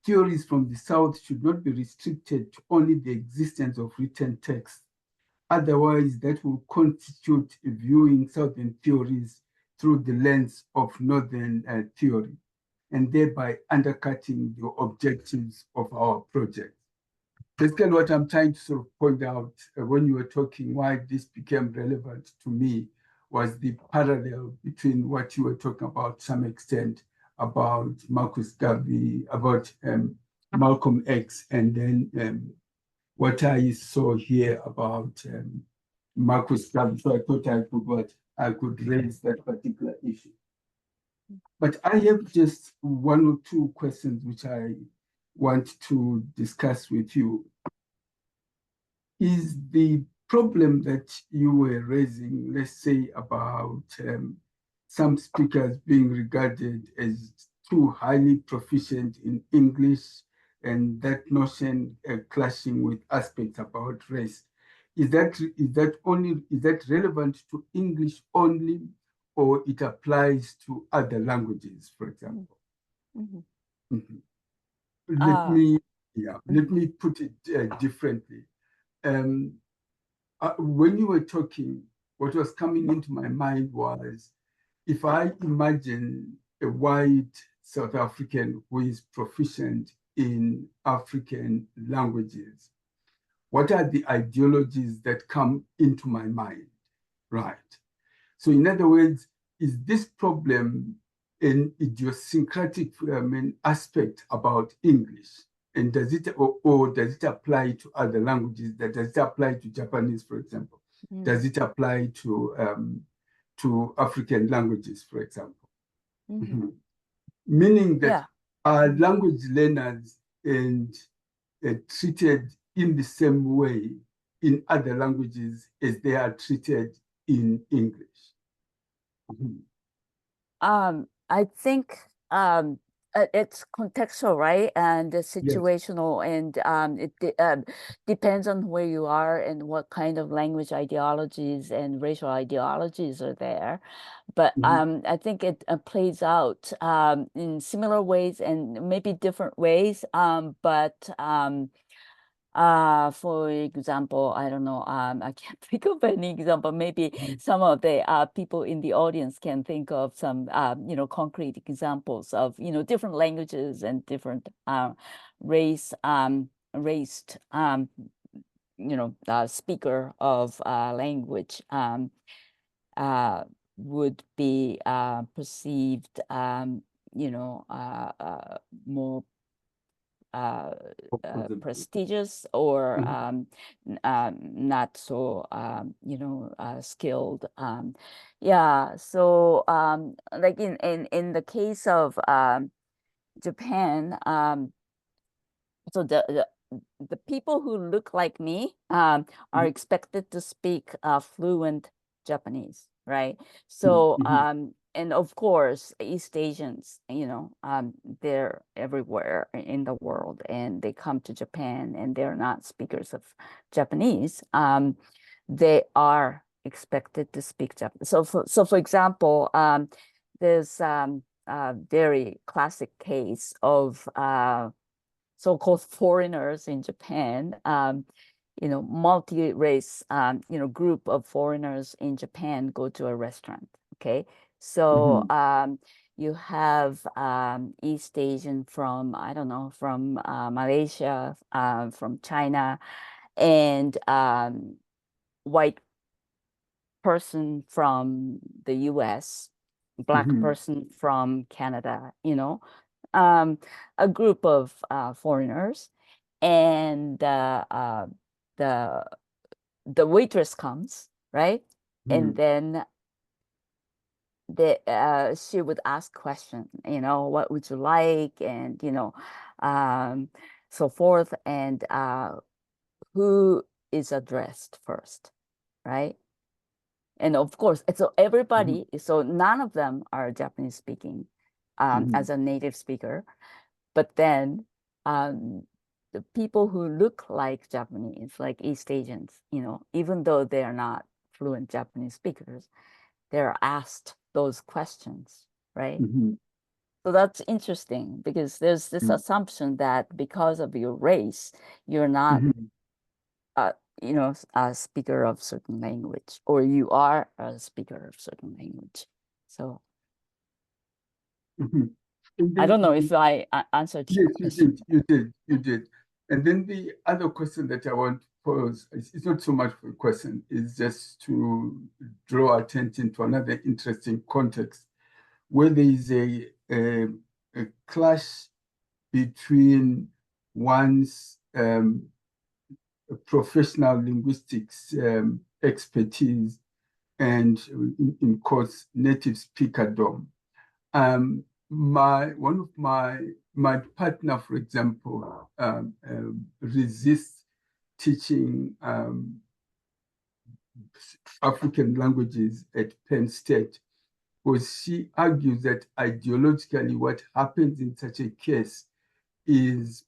Theories from the South should not be restricted to only the existence of written texts. Otherwise, that will constitute viewing Southern theories through the lens of Northern theory, and thereby undercutting the objectives of our project. Basically, what I'm trying to sort of point out when you were talking why this became relevant to me was the parallel between what you were talking about to some extent about Marcus Garvey, about Malcolm X, and then what I saw here about Marcus Garvey. So I thought I could raise that particular issue. But I have just 1 or 2 questions which I want to discuss with you. Is the problem that you were raising, let's say, about some speakers being regarded as too highly proficient in English, and that notion clashing with aspects about race, is that relevant to English only, or it applies to other languages, for example? Mm-hmm. Mm-hmm. Let me put it differently. When you were talking, what was coming into my mind was, if I imagine a white South African who is proficient in African languages, what are the ideologies that come into my mind, right? So in other words, is this problem an idiosyncratic aspect about English? And does it, or does it apply to other languages? Does it apply to Japanese, for example? Does it apply to African languages, for example? Meaning that are language learners and treated in the same way in other languages as they are treated in English? I think it's contextual, right? And situational, and it depends on where you are and what kind of language ideologies and racial ideologies are there. But I think it plays out in similar ways and maybe different ways. For example, I don't know, I can't think of any example. Maybe some of the people in the audience can think of some, concrete examples of, different languages and different raced, speaker of language would be perceived, more prestigious or not so skilled. So like in the case of Japan, so the people who look like me are expected to speak fluent Japanese, right? So and of course, East Asians, they're everywhere in the world, and they come to Japan, and they're not speakers of Japanese. They are expected to speak Japanese. So for example, there's a very classic case of so-called foreigners in Japan. Multi-race, group of foreigners in Japan go to a restaurant. Okay. So you have East Asian from, I don't know, from Malaysia, from China, and white person from the US, Black person from Canada, a group of foreigners, and the waitress comes, right? And then she would ask questions, what would you like, and so forth, and who is addressed first, right? And of course, so everybody, so none of them are Japanese speaking as a native speaker, but then the people who look like Japanese, like East Asians, even though they are not fluent Japanese speakers, they're asked those questions, right? So that's interesting, because there's this assumption that because of your race, you're not, a speaker of certain language, or you are a speaker of certain language. So I don't know if I answered your question. You did. And then the other question that I want to pose, it's not so much for a question, it's just to draw attention to another interesting context where there is a clash between one's professional linguistics expertise and, in quotes, native speakerdom. One of my partner, for example, resists teaching African languages at Penn State, because she argues that ideologically what happens in such a case is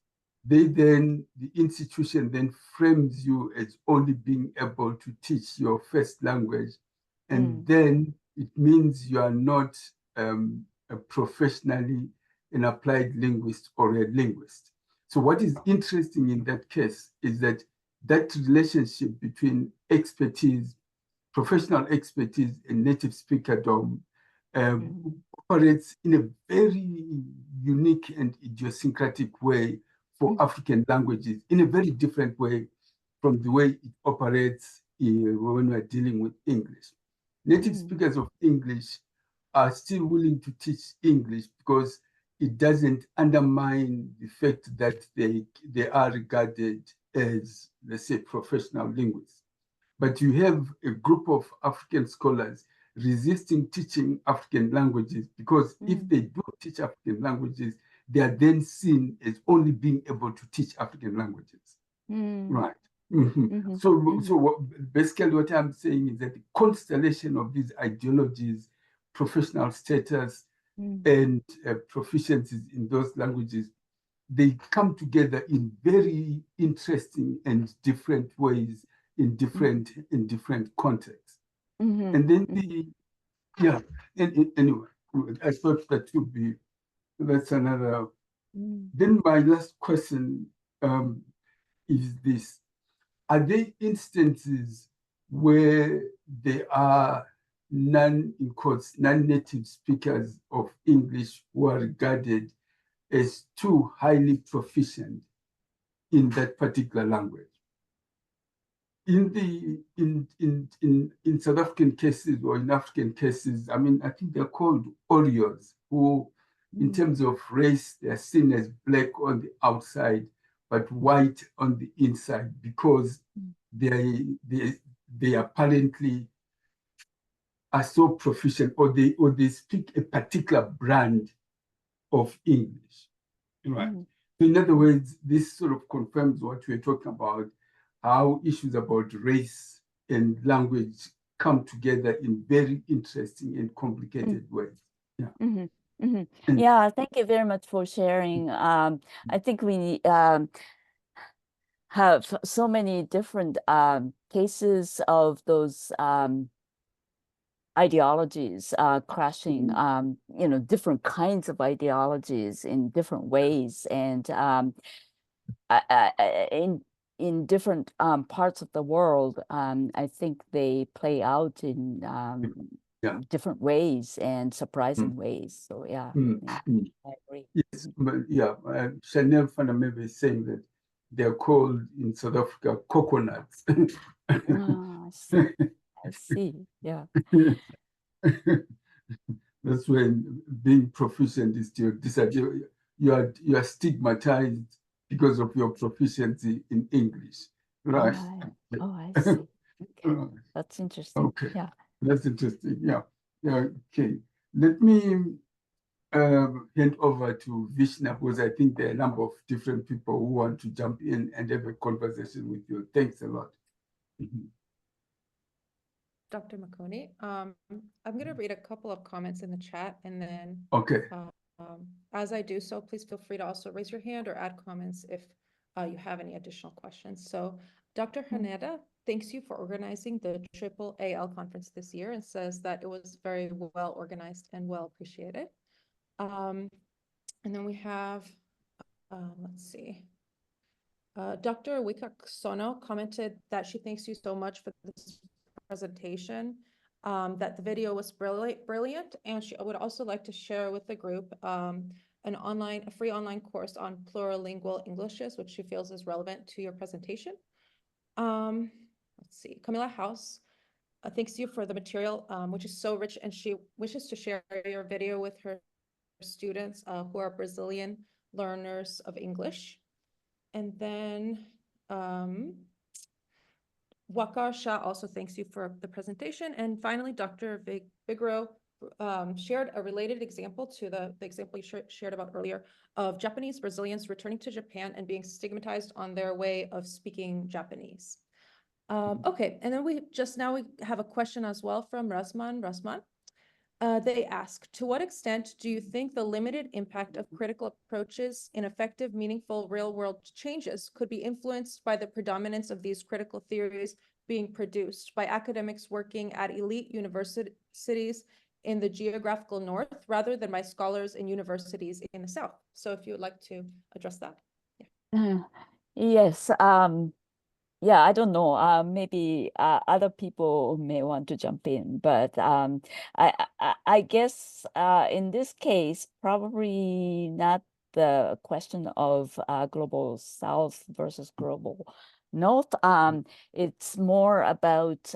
the institution then frames you as only being able to teach your first language, and then it means you are not a professionally an applied linguist or a linguist. So what is interesting in that case is that relationship between expertise, professional expertise, and native speakerdom operates in a very unique and idiosyncratic way for African languages, in a very different way from the way it operates when we're dealing with English. Native speakers of English are still willing to teach English because it doesn't undermine the fact that they are regarded as, let's say, professional linguists. But you have a group of African scholars resisting teaching African languages because if they do teach African languages, they are then seen as only being able to teach African languages. Right. So basically what I'm saying is that the constellation of these ideologies, professional status, and proficiencies in those languages, they come together in very interesting and different ways in different contexts. And then anyway, I thought that would be, that's another. Then my last question is this: are there instances where there are non-native speakers of English who are regarded as too highly proficient in that particular language? In South African cases or in African cases, I mean, I think they're called Oreos, who, in terms of race, they're seen as black on the outside, but white on the inside, because they apparently are so proficient, or they speak a particular brand of English, right? So in other words, this sort of confirms what we're talking about, how issues about race and language come together in very interesting and complicated ways. Yeah. Yeah, thank you very much for sharing. I think we have so many different cases of those ideologies crashing, different kinds of ideologies in different ways, and in different parts of the world. I think they play out in different ways and surprising ways. So yeah, I agree. Yes, but yeah, Chanel Fanamebe is saying that they're called in South Africa coconuts. I see. I see. Yeah. That's when being proficient is still disadvantage. You are stigmatized because of your proficiency in English, right? Oh, I see. Okay. That's interesting. Okay. Yeah. That's interesting. Yeah. Yeah. Okay. Let me hand over to Vishna, because I think there are a number of different people who want to jump in and have a conversation with you. Thanks a lot. Dr. Makoni, I'm going to read a couple of comments in the chat, and then as I do so, please feel free to also raise your hand or add comments if you have any additional questions. So Dr. Haneda thanks you for organizing the Triple AL conference this year and says that it was very well organized and well appreciated. And then we have, let's see, Dr. Wikak Sono commented that she thanks you so much for this presentation, that the video was brilliant, and she would also like to share with the group a free online course on plurilingual Englishes, which she feels is relevant to your presentation. Let's see, Camilla House thanks you for the material, which is so rich, and she wishes to share your video with her students who are Brazilian learners of English. And then Waka Shah also thanks you for the presentation. And finally, Dr. Vigro shared a related example to the example you shared about earlier of Japanese Brazilians returning to Japan and being stigmatized on their way of speaking Japanese. Okay, and then we have a question as well from Rasman. They ask, to what extent do you think the limited impact of critical approaches in effective, meaningful, real-world changes could be influenced by the predominance of these critical theories being produced by academics working at elite universities in the geographical north rather than by scholars in universities in the south? So if you would like to address that. Yeah. Yes. Yeah, I don't know. Maybe other people may want to jump in, but I guess in this case, probably not the question of global South versus global North. It's more about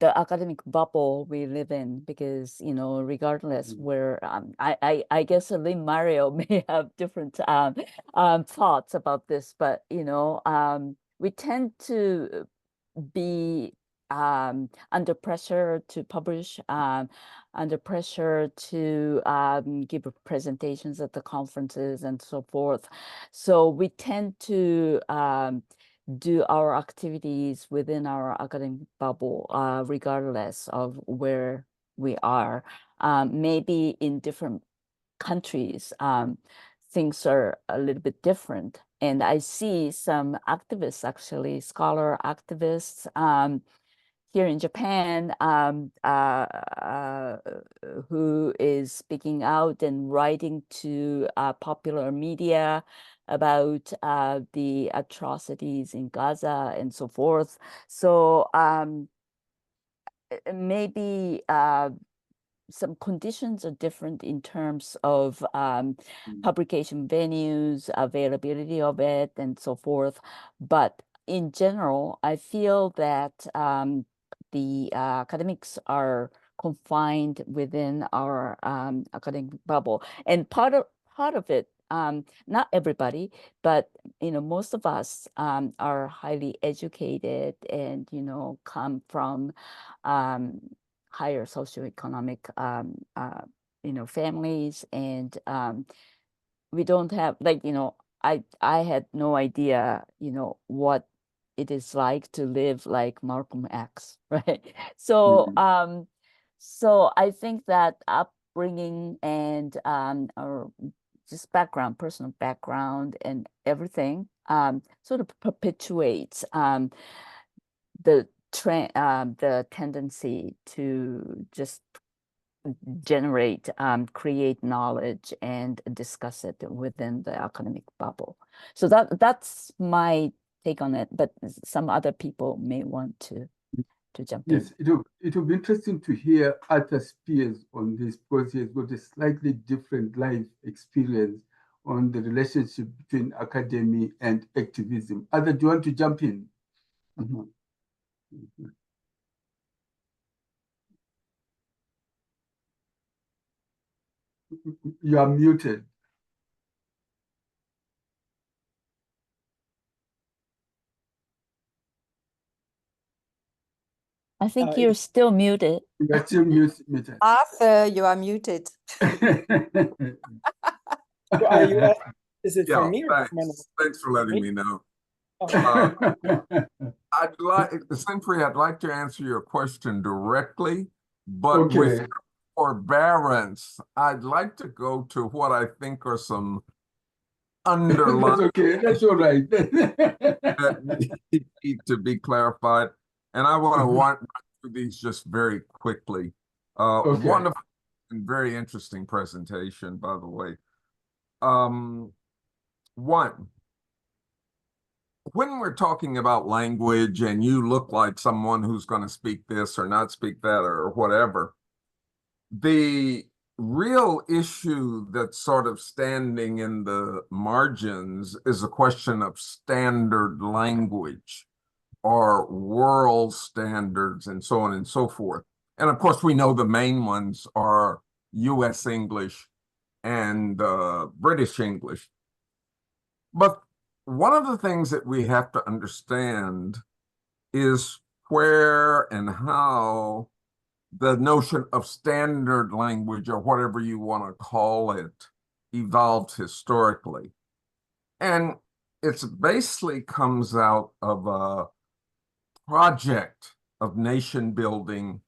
the academic bubble we live in, because regardless where I guess Lynn Mario may have different thoughts about this, but we tend to be under pressure to publish, under pressure to give presentations at the conferences and so forth. So we tend to do our activities within our academic bubble, regardless of where we are. Maybe in different countries, things are a little bit different. And I see some activists, actually, scholar activists, here in Japan, who is speaking out and writing to popular media about the atrocities in Gaza and so forth. So maybe some conditions are different in terms of publication venues, availability of it, and so forth. But in general, I feel that the academics are confined within our academic bubble, and part of it, not everybody, but most of us are highly educated and come from higher socioeconomic families, and we don't have, like, I had no idea what it is like to live like Malcolm X, right? So so I think that upbringing and or just background, personal background and everything sort of perpetuates the tendency to just generate, create knowledge and discuss it within the academic bubble. So that's my take on it, but some other people may want to jump in. Yes, it will be interesting to hear Arthur's peers on this, because he has got a slightly different life experience on the relationship between academy and activism. Arthur, do you want to jump in? You are muted. I think you're still muted. You're still muted. Arthur, you are muted. Are you asking, is it Yeah, for me or thanks for letting me know. Oh. I'd like to answer your question directly, but with forbearance, I'd like to go to what I think are some underlying. That's okay. That's all right. that need to be clarified, and I want to run through these just very quickly. Wonderful and very interesting presentation, by the way. One, when we're talking about language and you look like someone who's going to speak this or not speak that or whatever, the real issue that's sort of standing in the margins is a question of standard language or world standards and so on and so forth. And of course, we know the main ones are US English and British English. But one of the things that we have to understand is where and how the notion of standard language, or whatever you want to call it, evolved historically. And it basically comes out of a project of nation building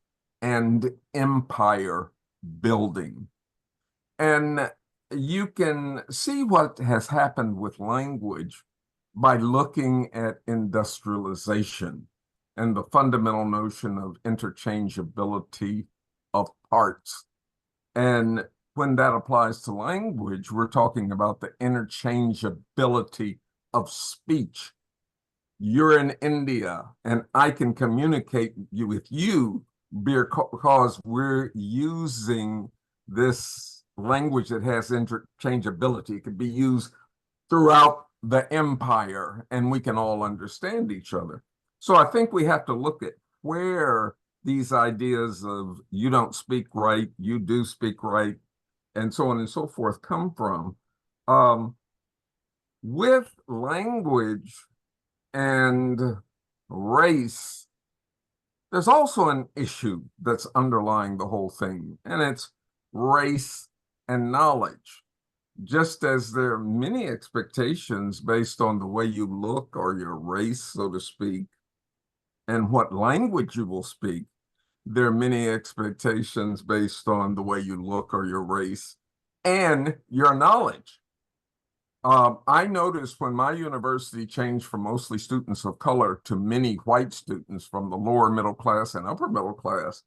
and empire building. And you can see what has happened with language by looking at industrialization and the fundamental notion of interchangeability of parts. And when that applies to language, we're talking about the interchangeability of speech. You're in India, and I can communicate with you because we're using this language that has interchangeability. It could be used throughout the empire, and we can all understand each other. So I think we have to look at where these ideas of you don't speak right, you do speak right, and so on and so forth come from. With language and race, there's also an issue that's underlying the whole thing, and it's race and knowledge. Just as there are many expectations based on the way you look or your race, so to speak, and what language you will speak, there are many expectations based on the way you look or your race and your knowledge. I noticed when my university changed from mostly students of color to many white students from the lower middle class and upper middle class,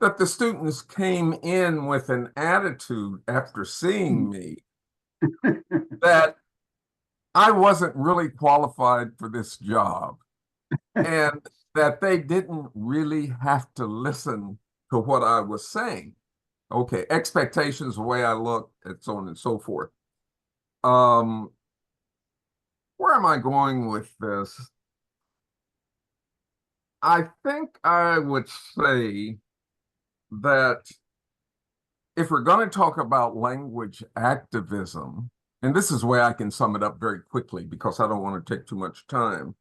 that the students came in with an attitude after seeing me that I wasn't really qualified for this job, and that they didn't really have to listen to what I was saying. Okay, expectations, the way I look, and so on and so forth. Where am I going with this? I think I would say that if we're going to talk about language activism, and this is where I can sum it up very quickly because I don't want to take too much time,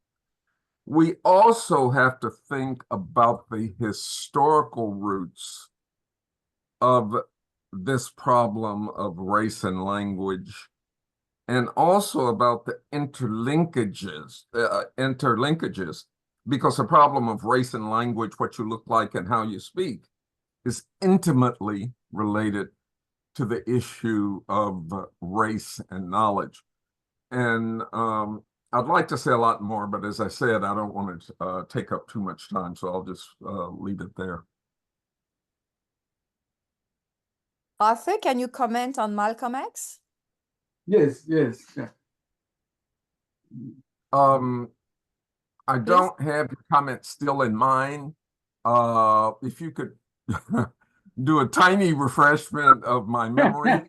we also have to think about the historical roots of this problem of race and language, and also about the interlinkages, because the problem of race and language, what you look like and how you speak, is intimately related to the issue of race and knowledge. And I'd like to say a lot more, but as I said, I don't want to take up too much time, so I'll just leave it there. Arthur, can you comment on Malcolm X? Yes, yes. Yeah. I don't have your comment still in mind. If you could do a tiny refreshment of my memory.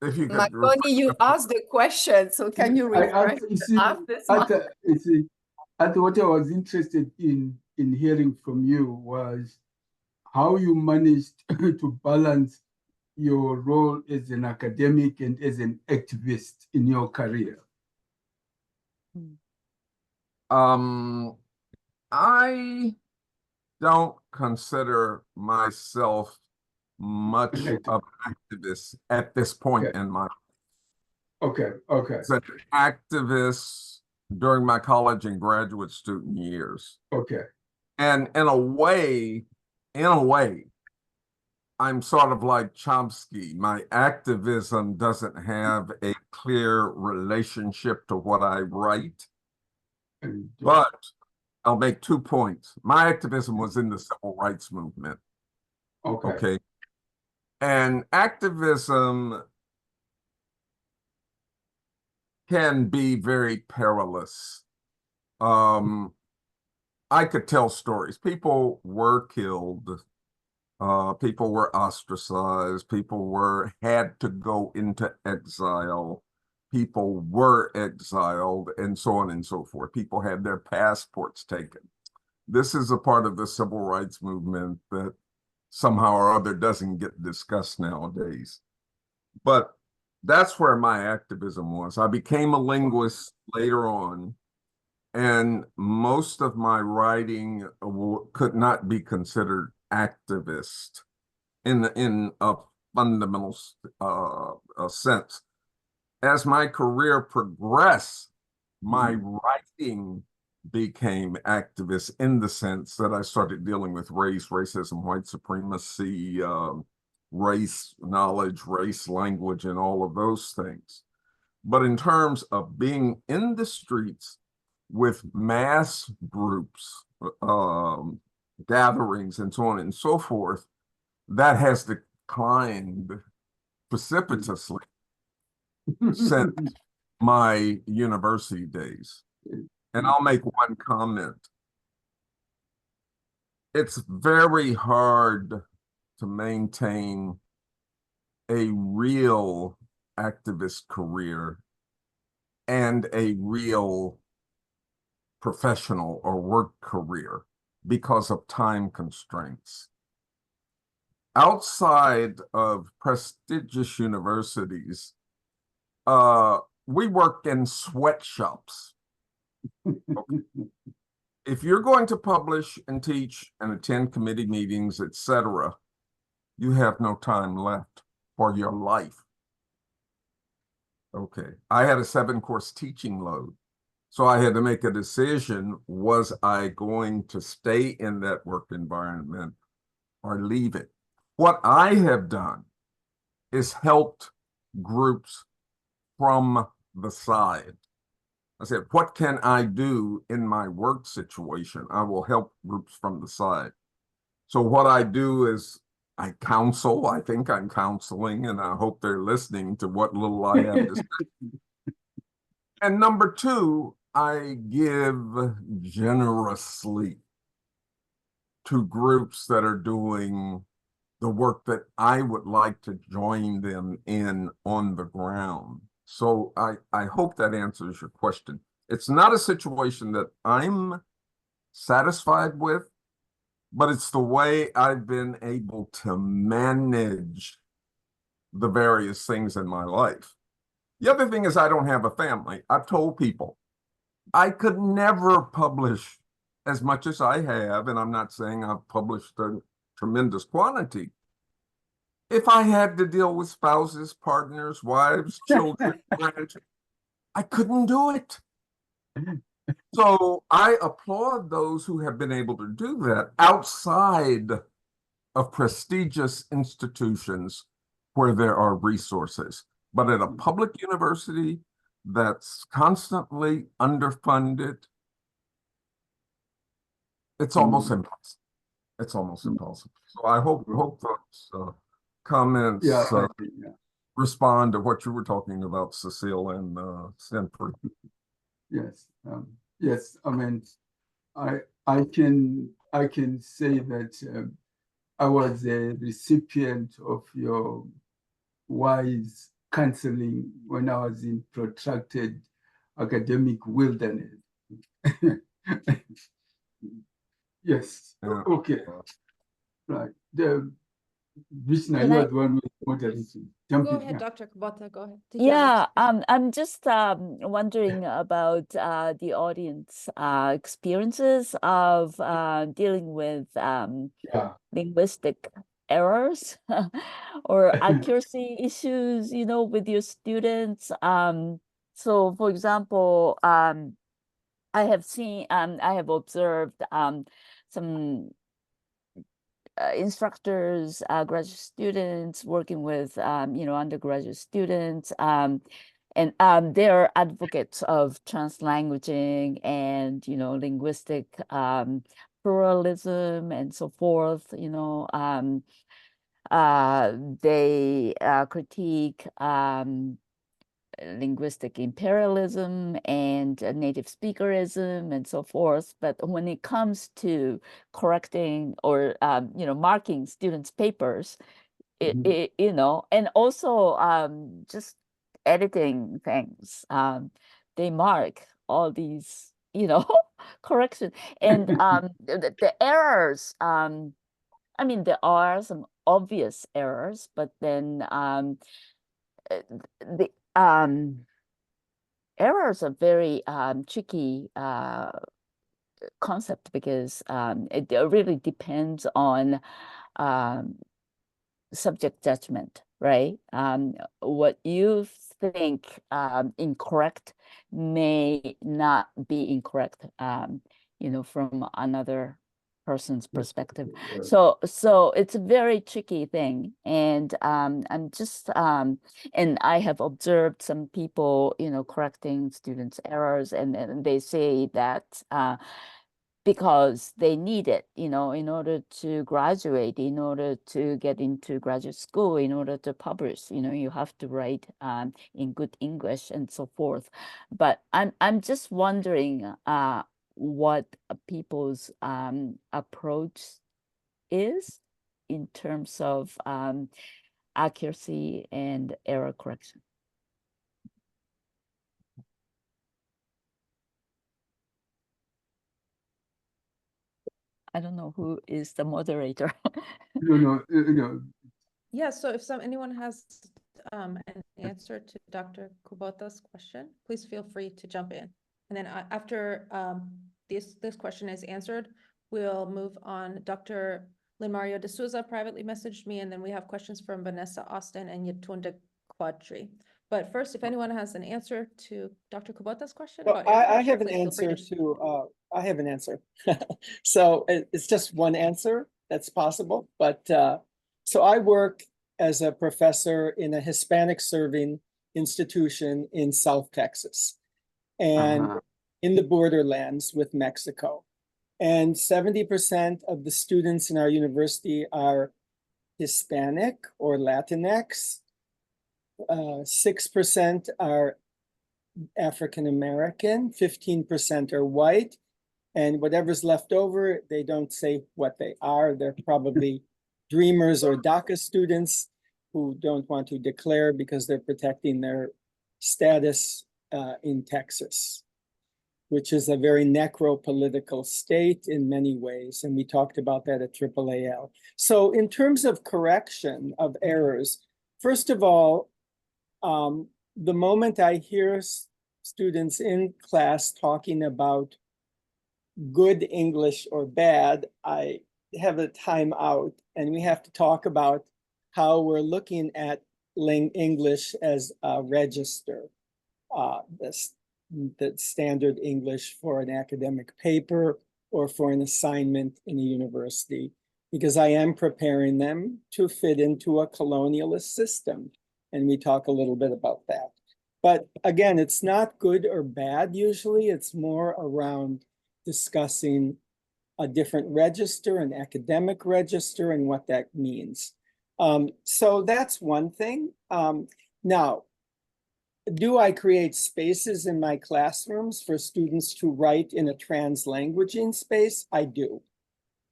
If you could Marconi, you asked the question, so can you refresh this one? What I was interested in hearing from you was how you managed to balance your role as an academic and as an activist in your career. I don't consider myself much of an activist at this point in my life. Okay. As an activist during my college and graduate student years. Okay. And in a way, I'm sort of like Chomsky. My activism doesn't have a clear relationship to what I write. But I'll make 2 points. My activism was in the civil rights movement. Okay. And activism can be very perilous. I could tell stories. People were killed. People were ostracized. People had to go into exile. People were exiled, and so on and so forth. People had their passports taken. This is a part of the civil rights movement that somehow or other doesn't get discussed nowadays. But that's where my activism was. I became a linguist later on, and most of my writing could not be considered activist in a fundamental sense. As my career progressed, my writing became activist in the sense that I started dealing with race, racism, white supremacy, race knowledge, race language, and all of those things. But in terms of being in the streets with mass groups, gatherings, and so on and so forth, that has declined precipitously since my university days. And I'll make one comment. It's very hard to maintain a real activist career and a real professional or work career because of time constraints. Outside of prestigious universities, we work in sweatshops. Okay. If you're going to publish and teach and attend committee meetings, etc., you have no time left for your life. Okay. I had a 7-course teaching load. So I had to make a decision. Was I going to stay in that work environment or leave it? What I have done is helped groups from the side. I said, what can I do in my work situation? I will help groups from the side. So what I do is I counsel. I think I'm counseling, and I hope they're listening to what little I have to say. And number 2, I give generously to groups that are doing the work that I would like to join them in on the ground. So I hope that answers your question. It's not a situation that I'm satisfied with, but it's the way I've been able to manage the various things in my life. The other thing is I don't have a family. I've told people I could never publish as much as I have, and I'm not saying I've published a tremendous quantity. If I had to deal with spouses, partners, wives, children, I couldn't do it. So I applaud those who have been able to do that outside of prestigious institutions where there are resources. But at a public university that's constantly underfunded, it's almost impossible. It's almost impossible. So I hope those comments respond to what you were talking about, Cecile and Stanford. Yes, yes. I mean, I can say that I was a recipient of your wise counseling when I was in protracted academic wilderness. Yes. Okay. Right. Vishnu, you are the one with moderation. Go ahead, Dr. Kubota, go ahead. Yeah, I'm just wondering about the audience experiences of dealing with linguistic errors or accuracy issues, with your students. So, for example, I have observed some instructors, graduate students working with, undergraduate students, and they're advocates of translanguaging and, linguistic pluralism and so forth. They critique linguistic imperialism and native speakerism and so forth. But when it comes to correcting or, marking students' papers, and also just editing things, they mark all these, corrections. And the errors, I mean, there are some obvious errors, but then the errors are very tricky concept because it really depends on subject judgment, right? What you think incorrect may not be incorrect, from another person's perspective. So it's a very tricky thing. And I'm just and I have observed some people, correcting students' errors, and they say that because they need it, in order to graduate, in order to get into graduate school, in order to publish, you have to write in good English and so forth. But I'm just wondering what people's approach is in terms of accuracy and error correction. I don't know who is the moderator. Yeah, so if anyone has an answer to Dr. Kubota's question, please feel free to jump in. And then after this question is answered, we'll move on. Dr. Lynn Mario de Souza privately messaged me, and then we have questions from Vanessa Austin and Yatunda Quadri. But first, if anyone has an answer to Dr. Kubota's question Well, about air I pressure, have an please feel free answer to to, I have an answer. So it's just one answer that's possible, but so I work as a professor in a Hispanic serving institution in South Texas and in the borderlands with Mexico. And 70% of the students in our university are Hispanic or Latinx. 6% are African American, 15% are white, and whatever's left over, they don't say what they are. They're probably Dreamers or DACA students who don't want to declare because they're protecting their status in Texas, which is a very necro-political state in many ways. And we talked about that at AAAL. So in terms of correction of errors, first of all, the moment I hear students in class talking about good English or bad, I have a time out, and we have to talk about how we're looking at English as a register, the standard English for an academic paper or for an assignment in a university, because I am preparing them to fit into a colonialist system. And we talk a little bit about that. But again, it's not good or bad usually. It's more around discussing a different register, an academic register, and what that means. So that's one thing. Now, do I create spaces in my classrooms for students to write in a translanguaging space? I do.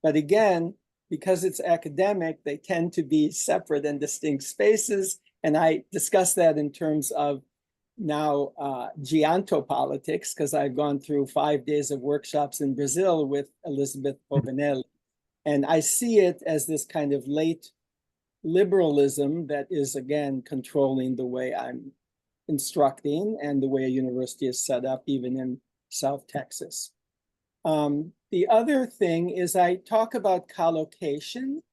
But again, because it's academic, they tend to be separate and distinct spaces. And I discuss that in terms of now geontopolitics, because I've gone through 5 days of workshops in Brazil with Elizabeth Povinelli. And I see it as this kind of late liberalism that is, again, controlling the way I'm instructing and the way a university is set up, even in South Texas. The other thing is I talk about collocation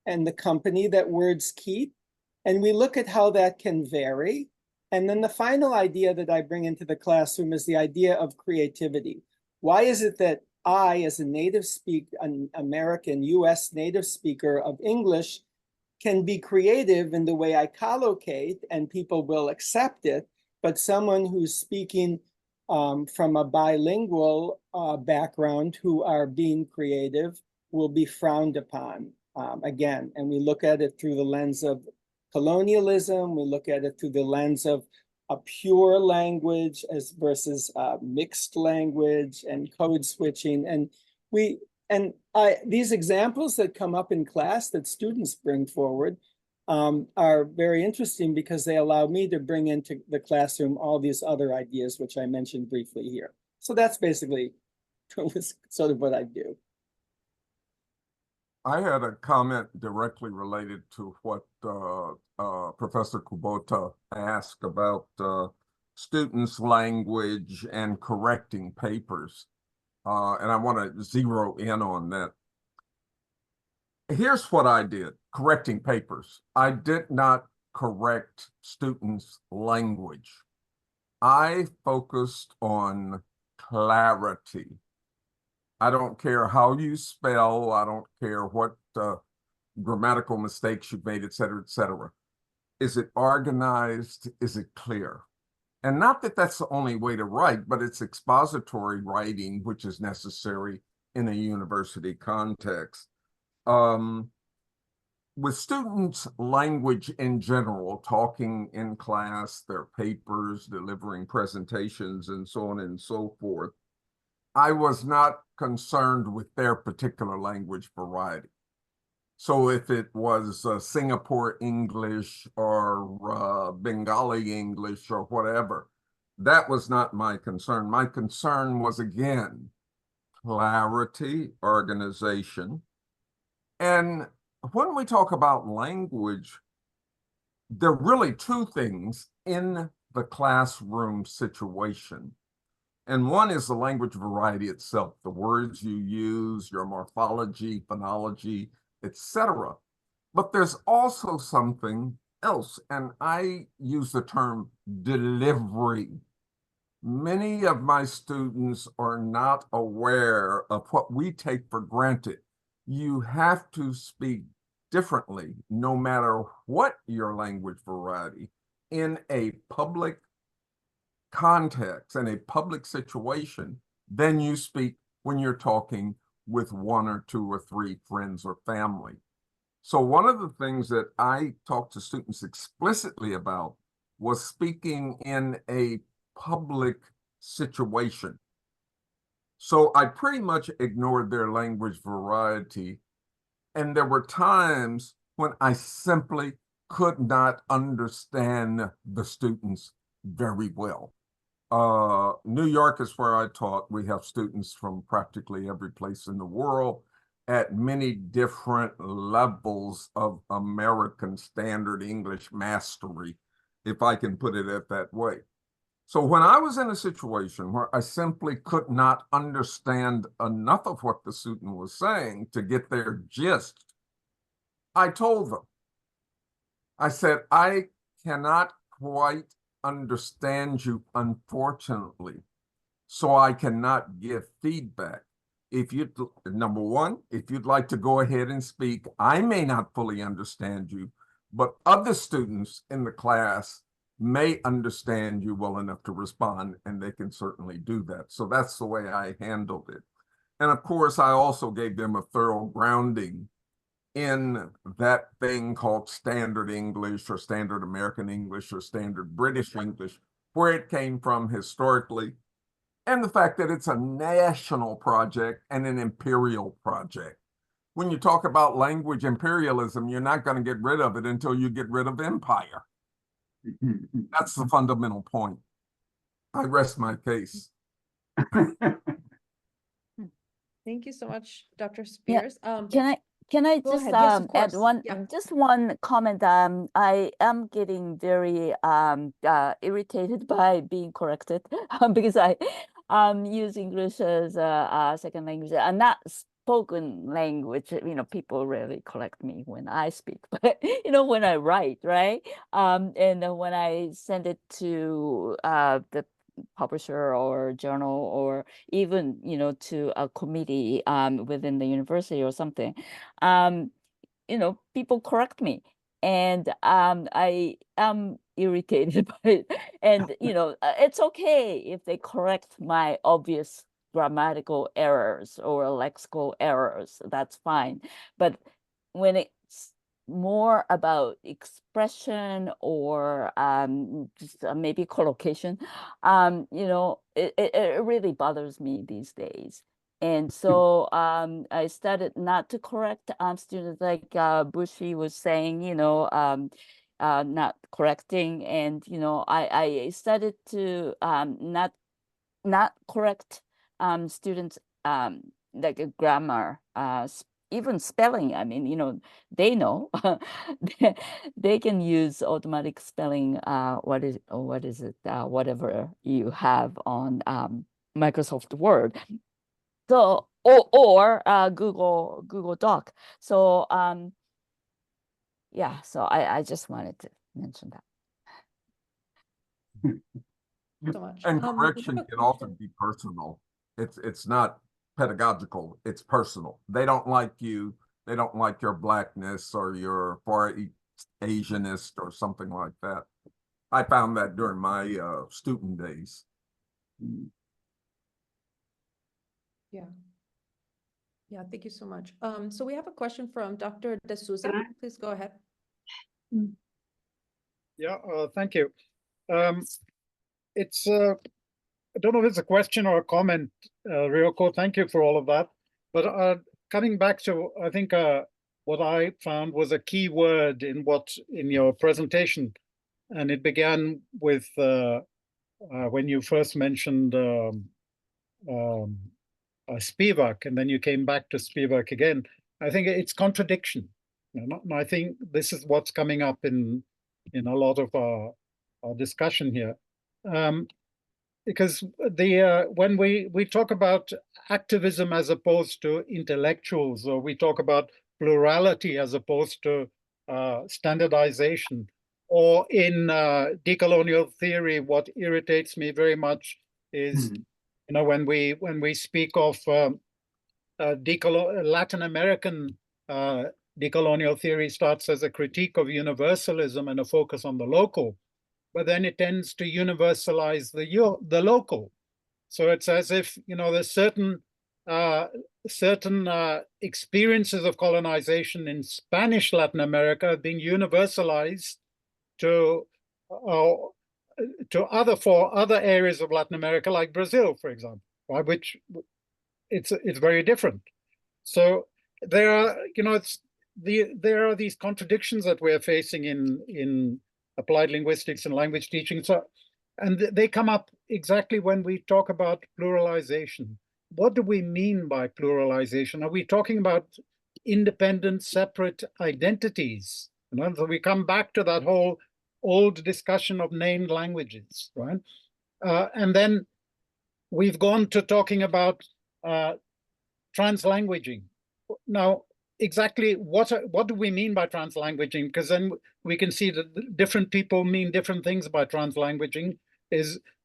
and the company that words keep, and we look at how that can vary. And then the final idea that I bring into the classroom is the idea of creativity. Why is it that I, as a native speaker, an American US native speaker of English, can be creative in the way I collocate and people will accept it, but someone who's speaking from a bilingual background who are being creative will be frowned upon again. And we look at it through the lens of colonialism. We look at it through the lens of a pure language as versus mixed language and code switching. And these examples that come up in class that students bring forward are very interesting because they allow me to bring into the classroom all these other ideas, which I mentioned briefly here. So that's basically sort of what I do. I had a comment directly related to what Professor Kubota asked about students' language and correcting papers. And I want to zero in on that. Here's what I did, correcting papers. I did not correct students' language. I focused on clarity. I don't care how you spell. I don't care what grammatical mistakes you've made, et cetera, et cetera. Is it organized? Is it clear? And not that that's the only way to write, but it's expository writing, which is necessary in a university context. With students' language in general, talking in class, their papers, delivering presentations, and so on and so forth, I was not concerned with their particular language variety. So if it was Singapore English or Bengali English or whatever, that was not my concern. My concern was, again, clarity, organization. And when we talk about language, there are really two things in the classroom situation. And one is the language variety itself, the words you use, your morphology, phonology, etc. But there's also something else, and I use the term delivery. Many of my students are not aware of what we take for granted. You have to speak differently, no matter what your language variety, in a public context, in a public situation, than you speak when you're talking with one or two or three friends or family. So one of the things that I talk to students explicitly about was speaking in a public situation. So I pretty much ignored their language variety. And there were times when I simply could not understand the students very well. New York is where I taught. We have students from practically every place in the world at many different levels of American Standard English mastery, if I can put it that way. So when I was in a situation where I simply could not understand enough of what the student was saying to get their gist, I told them, I said, I cannot quite understand you, unfortunately, so I cannot give feedback. If you'd, number one, if you'd like to go ahead and speak, I may not fully understand you, but other students in the class may understand you well enough to respond, and they can certainly do that. So that's the way I handled it. And of course, I also gave them a thorough grounding in that thing called Standard English or Standard American English or Standard British English, where it came from historically, and the fact that it's a national project and an imperial project. When you talk about language imperialism, you're not going to get rid of it until you get rid of empire. That's the fundamental point. I rest my case. Thank you so much, Dr. Spears. Can I Go just ahead. Yes, of add course. just one comment? I am getting very irritated by being corrected because I use English as a second language, not spoken language. You know, people rarely correct me when I speak, but when I write, right? And when I send it to the publisher or journal, or even to a committee within the university or something, people correct me, and I am irritated by it. And it's okay if they correct my obvious grammatical errors or lexical errors, that's fine. But when it's more about expression or just maybe collocation, it really bothers me these days. And so I started not to correct students, like Bushi was saying, not correcting. And, I started to not correct students like a grammar, even spelling. I mean, they know they can use automatic spelling. What is it? Whatever you have on Microsoft Word. So or Google Doc. So yeah. So I just wanted to mention that. So much. And correction can often be personal. It's not pedagogical, it's personal. They don't like you, they don't like your blackness or your Far Asianist or something like that. I found that during my student days. Yeah. Yeah, thank you so much. So we have a question from Dr. D'Souza. Please go ahead. Yeah, thank you. It's I don't know if it's a question or a comment, Ryuko. Thank you for all of that. But coming back to, I think what I found was a key word in your presentation, and it began with when you first mentioned Spivak, and then you came back to Spivak again. I think it's contradiction. And I think this is what's coming up in a lot of our discussion here. Because when we talk about activism as opposed to intellectuals, or we talk about plurality as opposed to standardization, or in decolonial theory, what irritates me very much is, when we speak of Latin American decolonial theory starts as a critique of universalism and a focus on the local, but then it tends to universalize the local. So it's as if there's certain experiences of colonization in Spanish Latin America being universalized to other areas of Latin America, like Brazil, for example, right? Which it's very different. So there are there are these contradictions that we're facing in applied linguistics and language teaching. So, and they come up exactly when we talk about pluralization. What do we mean by pluralization? Are we talking about independent, separate identities? So we come back to that whole old discussion of named languages, right? And then we've gone to talking about translanguaging. Now, exactly what do we mean by translanguaging? Because then we can see that different people mean different things by translanguaging.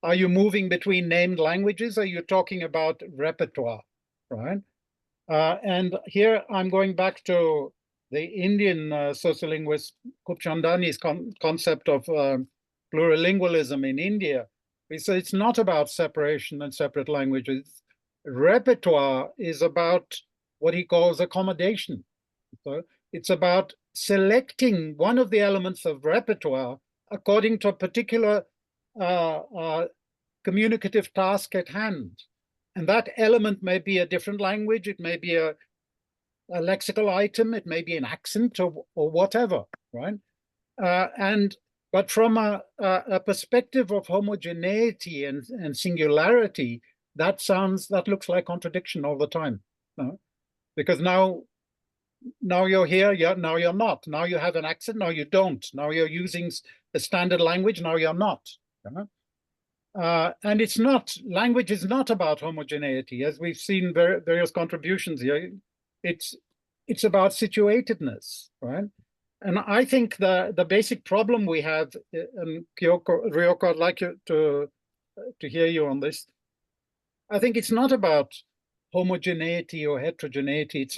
Are you moving between named languages? Are you talking about repertoire, right? And here I'm going back to the Indian sociolinguist Kupchandani's concept of plurilingualism in India. He said it's not about separation and separate languages. Repertoire is about what he calls accommodation. So it's about selecting one of the elements of repertoire according to a particular communicative task at hand. And that element may be a different language, it may be a lexical item, it may be an accent or whatever, right? But from a perspective of homogeneity and singularity, that looks like contradiction all the time. Because now you're here, now you're not. Now you have an accent, now you don't. Now you're using the standard language, now you're not. And it's not, language is not about homogeneity, as we've seen various contributions here. It's about situatedness, right? And I think the basic problem we have, and Ryuko, I'd like you to hear you on this. I think it's not about homogeneity or heterogeneity. It's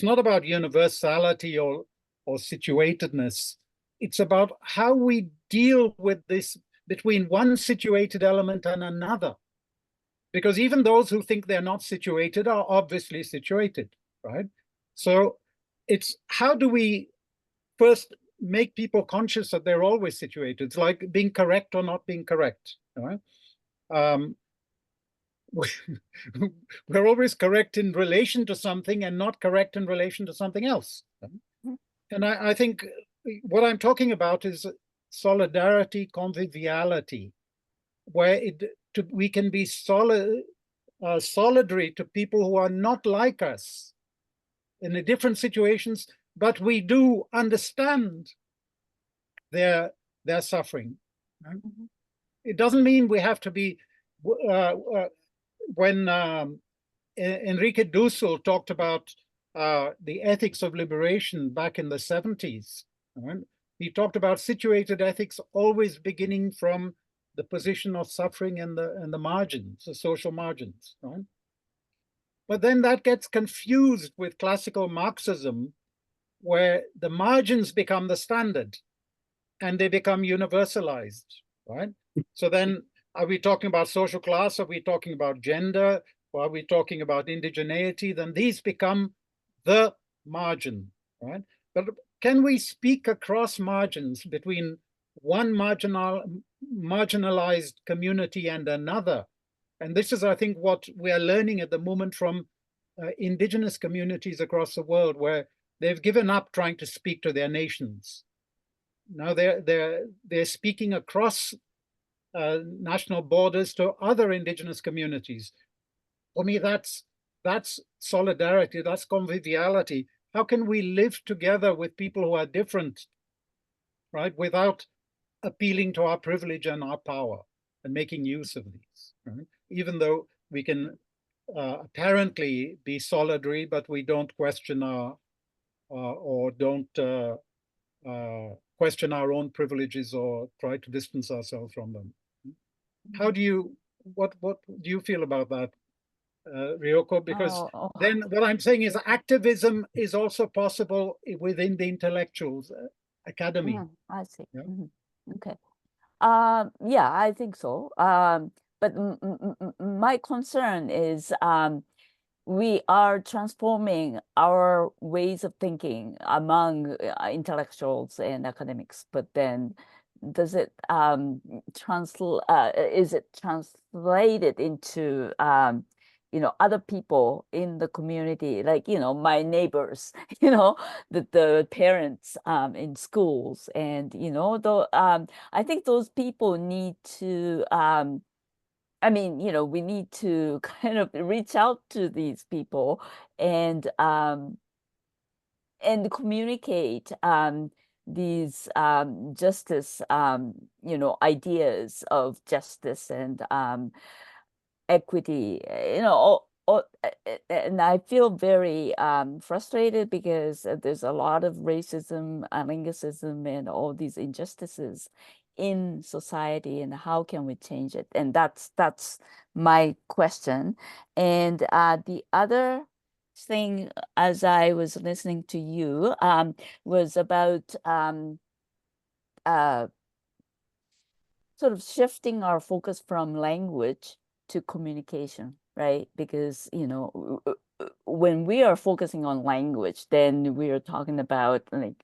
not about universality or situatedness. It's about how we deal with this between one situated element and another. Because even those who think they're not situated are obviously situated, right? So it's how do we first make people conscious that they're always situated? It's like being correct or not being correct, right? We're always correct in relation to something and not correct in relation to something else. And I think what I'm talking about is solidarity, conviviality, where we can be solidary to people who are not like us in the different situations, but we do understand their suffering. It doesn't mean we have to be when Enrique Dussel talked about the ethics of liberation back in the 70s, right? He talked about situated ethics always beginning from the position of suffering and the margins, the social margins, right? But then that gets confused with classical Marxism, where the margins become the standard and they become universalized, right? So then, are we talking about social class? Are we talking about gender? Or are we talking about indigeneity? Then these become the margin, right? But can we speak across margins between one marginalized community and another? And this is, I think, what we are learning at the moment from indigenous communities across the world, where they've given up trying to speak to their nations. Now they're speaking across national borders to other indigenous communities. For me, that's that's solidarity, that's conviviality. How can we live together with people who are different, right, without appealing to our privilege and our power and making use of these, right? Even though we can apparently be solidary, but we don't question our or don't question our own privileges or try to distance ourselves from them. How do you, what do you feel about that, Ryuko? Because then what I'm saying is activism is also possible within the intellectuals academy. I see. Yeah. Okay. Yeah, I think so. But my concern is we are transforming our ways of thinking among intellectuals and academics, but then does it is it translated into other people in the community, like my neighbors, the parents in schools, and I think those people need to we need to kind of reach out to these people and communicate these justice, ideas of justice and equity, and I feel very frustrated because there's a lot of racism, linguicism, and all these injustices in society, and how can we change it? And that's my question. And the other thing, as I was listening to you, was about sort of shifting our focus from language to communication, right? Because when we are focusing on language, then we are talking about like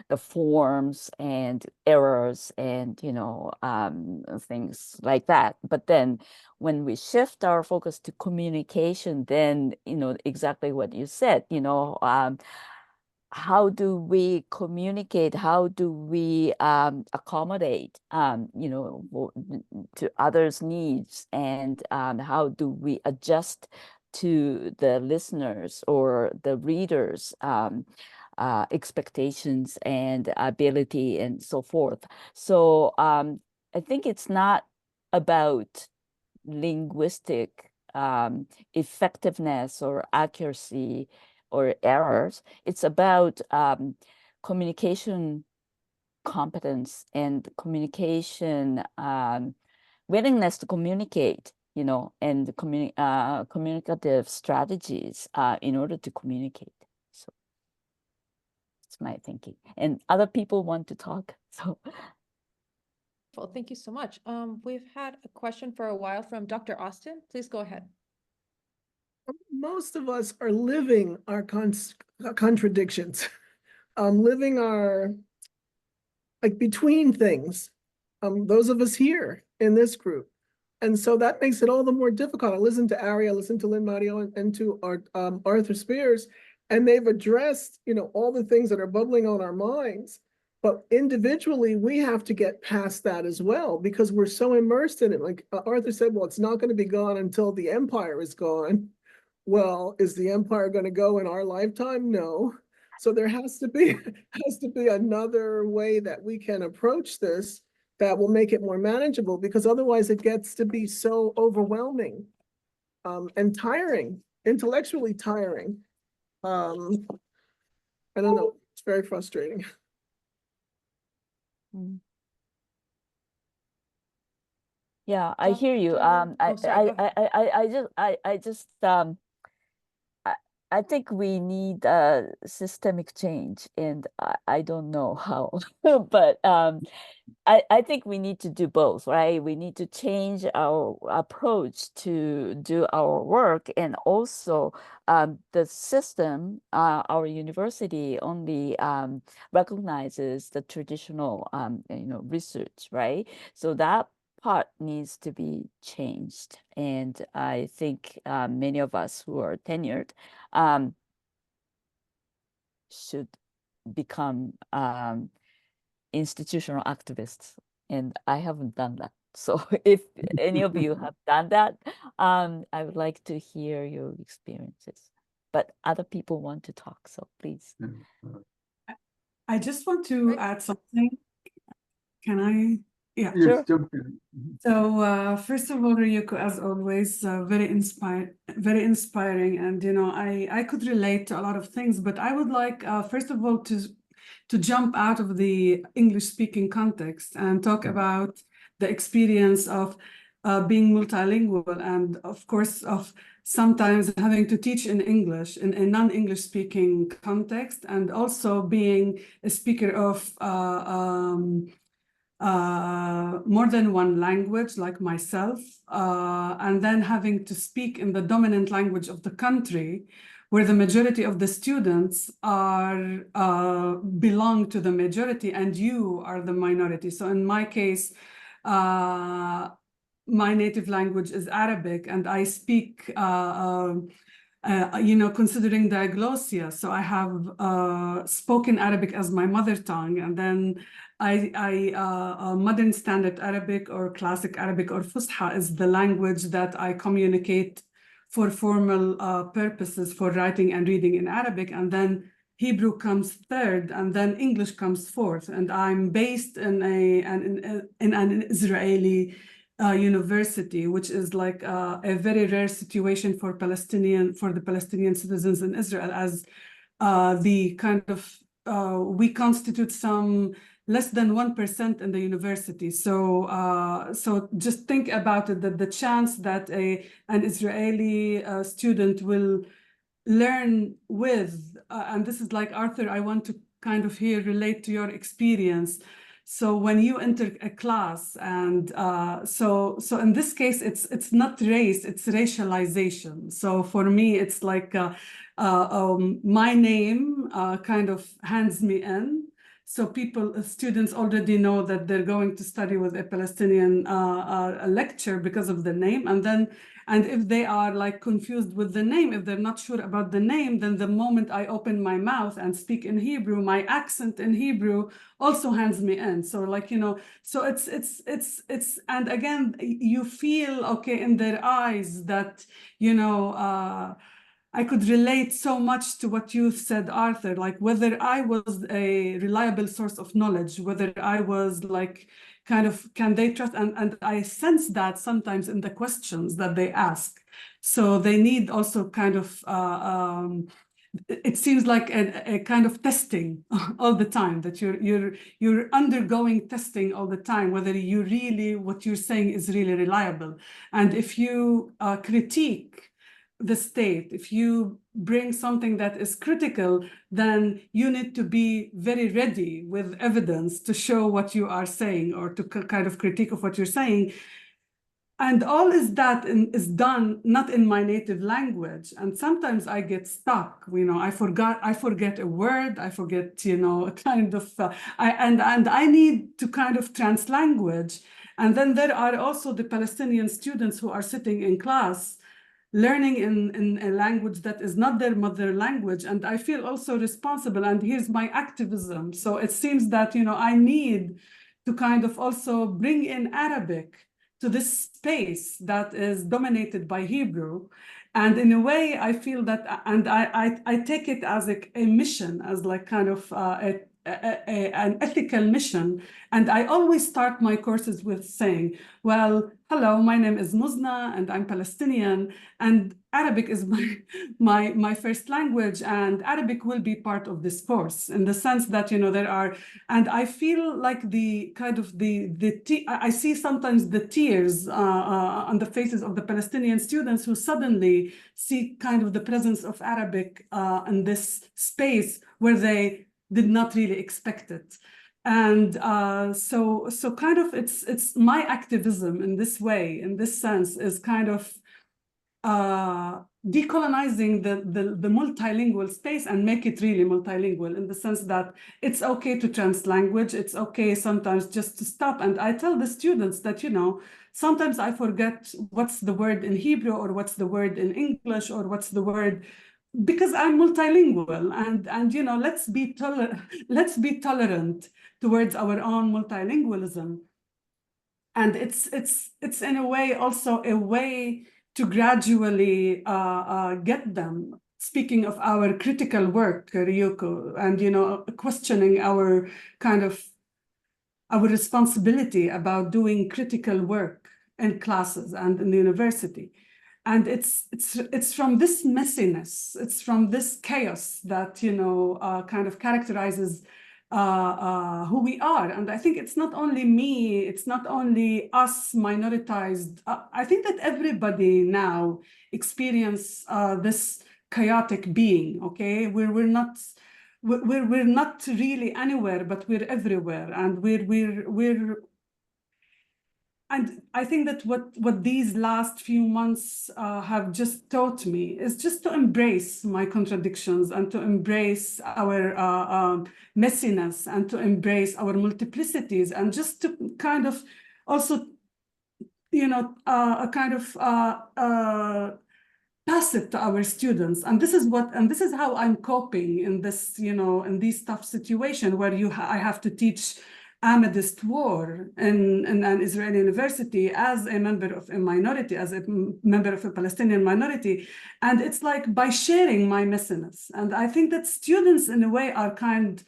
the forms and errors and things like that. But then when we shift our focus to communication, then exactly what you said, how do we communicate? How do we accommodate, to others' needs, and how do we adjust to the listeners or the readers' expectations and ability and so forth? So I think it's not about linguistic effectiveness or accuracy or errors. It's about communication competence and communication willingness to communicate, and communicative strategies in order to communicate. So that's my thinking. And other people want to talk. So. Well, thank you so much. We've had a question for a while from Dr. Austin. Please go ahead. Most of us are living our contradictions, living our, like, between things, those of us here in this group. And so that makes it all the more difficult. I listened to Ari, I listened to Lynn Mario and to Arthur Spears, and they've addressed, all the things that are bubbling on our minds. But individually, we have to get past that as well, because we're so immersed in it. Like Arthur said, well, it's not going to be gone until the empire is gone. Well, is the empire going to go in our lifetime? No. So there has to be another way that we can approach this that will make it more manageable, because otherwise it gets to be so overwhelming and tiring, intellectually tiring. I don't know. It's very frustrating. Yeah, I hear you. I think we need systemic change, and I don't know how, but I think we need to do both, right? We need to change our approach to do our work, and also the system, our university only recognizes the traditional, research, right? So that part needs to be changed, and I think many of us who are tenured should become institutional activists, and I haven't done that. So if any of you have done that, I would like to hear your experiences, but other people want to talk, so please. I just want to add something. Can I? Yeah. Yes, jump in. So first of all, Ryuko, as always, very inspiring, and I could relate to a lot of things, but I would like first of all to jump out of the English-speaking context and talk about the experience of being multilingual, and of course of sometimes having to teach in English in a non-English speaking context, and also being a speaker of more than one language, like myself, and then having to speak in the dominant language of the country, where the majority of the students are belong to the majority and you are the minority. So in my case, my native language is Arabic, and I speak considering diglossia. So I have spoken Arabic as my mother tongue, and then modern standard Arabic or classic Arabic or Fusha is the language that I communicate for formal purposes for writing and reading in Arabic, and then Hebrew comes third, and then English comes fourth. And I'm based in an Israeli university, which is like a very rare situation for the Palestinian citizens in Israel, as the kind of we constitute some less than 1% in the university. So just think about it, that the chance that an Israeli student will learn with, and this is like, Arthur, I want to kind of here relate to your experience. So when you enter a class, and so in this case, it's not race, it's racialization. So for me, it's like my name kind of hands me in. So students already know that they're going to study with a Palestinian lecture because of the name. And if they are like confused with the name, if they're not sure about the name, then the moment I open my mouth and speak in Hebrew, my accent in Hebrew also hands me in. So like, so it's, and again, you feel, okay, in their eyes that, I could relate so much to what you said, Arthur, like whether I was a reliable source of knowledge, whether I was like, kind of, can they trust? And I sense that sometimes in the questions that they ask. So they need also kind of, it seems like a kind of testing all the time, that you're undergoing testing all the time, whether what you're saying is really reliable. And if you critique the state, if you bring something that is critical, then you need to be very ready with evidence to show what you are saying, or to kind of critique of what you're saying. And all is done not in my native language. And sometimes I get stuck, I forget a word, I forget, kind of, and I need to kind of translanguage. And then there are also the Palestinian students who are sitting in class learning in a language that is not their mother language. And I feel also responsible, and here's my activism. So it seems that, I need to kind of also bring in Arabic to this space that is dominated by Hebrew. And in a way, I feel that, and I take it as a mission, as like kind of an ethical mission. And I always start my courses with saying, well, hello, my name is Muzna, and I'm Palestinian, and Arabic is my first language, and Arabic will be part of this course, in the sense that, there are, and I feel like the kind of I see sometimes the tears on the faces of the Palestinian students who suddenly see kind of the presence of Arabic in this space where they did not really expect it. And so kind of it's my activism in this way, in this sense, is kind of decolonizing the multilingual space and make it really multilingual, in the sense that it's okay to translanguage, it's okay sometimes just to stop. And I tell the students that, sometimes I forget what's the word in Hebrew, or what's the word in English, or what's the word, because I'm multilingual, and let's be tolerant towards our own multilingualism. And it's in a way also a way to gradually get them. Speaking of our critical work, Ryuko, and questioning our kind of our responsibility about doing critical work in classes and in the university. And it's from this messiness, it's from this chaos that kind of characterizes who we are. And I think it's not only me, it's not only us minoritized. I think that everybody now experience this chaotic being. Okay, we're not really anywhere, but we're everywhere, and we're. And I think that what these last few months have just taught me is just to embrace my contradictions and to embrace our messiness and to embrace our multiplicities, and just to kind of also, pass it to our students. And this is how I'm coping in this, in these tough situation where I have to teach Ahmadist war in an Israeli university as a member of a minority, as a member of a Palestinian minority. And it's like by sharing my messiness. And I think that students in a way are kind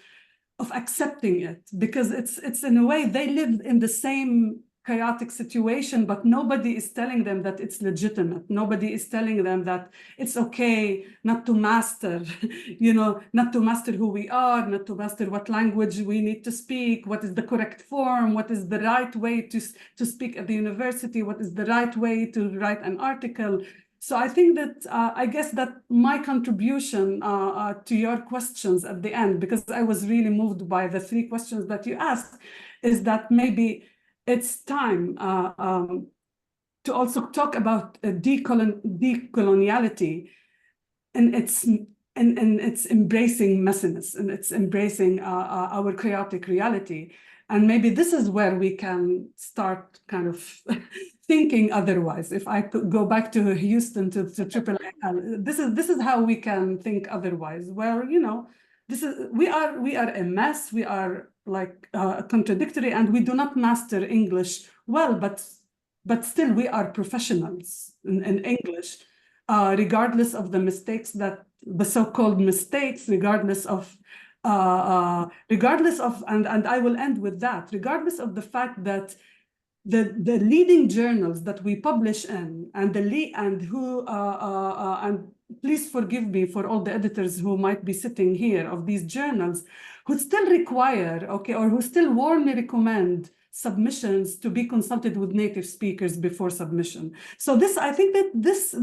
of accepting it, because it's in a way they live in the same chaotic situation, but nobody is telling them that it's legitimate. Nobody is telling them that it's okay not to master, not to master who we are, not to master what language we need to speak, what is the correct form, what is the right way to speak at the university, what is the right way to write an article. So I think that, I guess that my contribution to your questions at the end, because I was really moved by the 3 questions that you asked, is that maybe it's time to also talk about decoloniality and its embracing messiness, and it's embracing our chaotic reality. And maybe this is where we can start kind of thinking otherwise. If I could go back to Houston to AAA, this is how we can think otherwise. Where we are a mess. We are like contradictory, and we do not master English well, but still we are professionals in English, regardless of the mistakes, that the so-called mistakes, regardless of, and I will end with that, regardless of the fact that the leading journals that we publish in, and please forgive me for all the editors who might be sitting here of these journals, who still require, or who still warmly recommend submissions to be consulted with native speakers before submission. So I think that this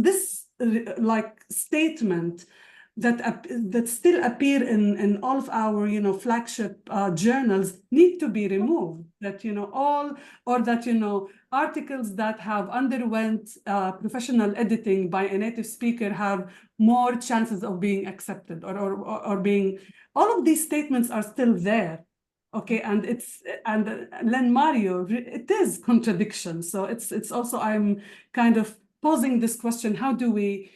like statement that still appear in all of our flagship journals need to be removed. That articles that have underwent professional editing by a native speaker have more chances of being accepted or being. All of these statements are still there. Okay, and Len Mario, it is contradiction. So it's also, I'm kind of posing this question: how do we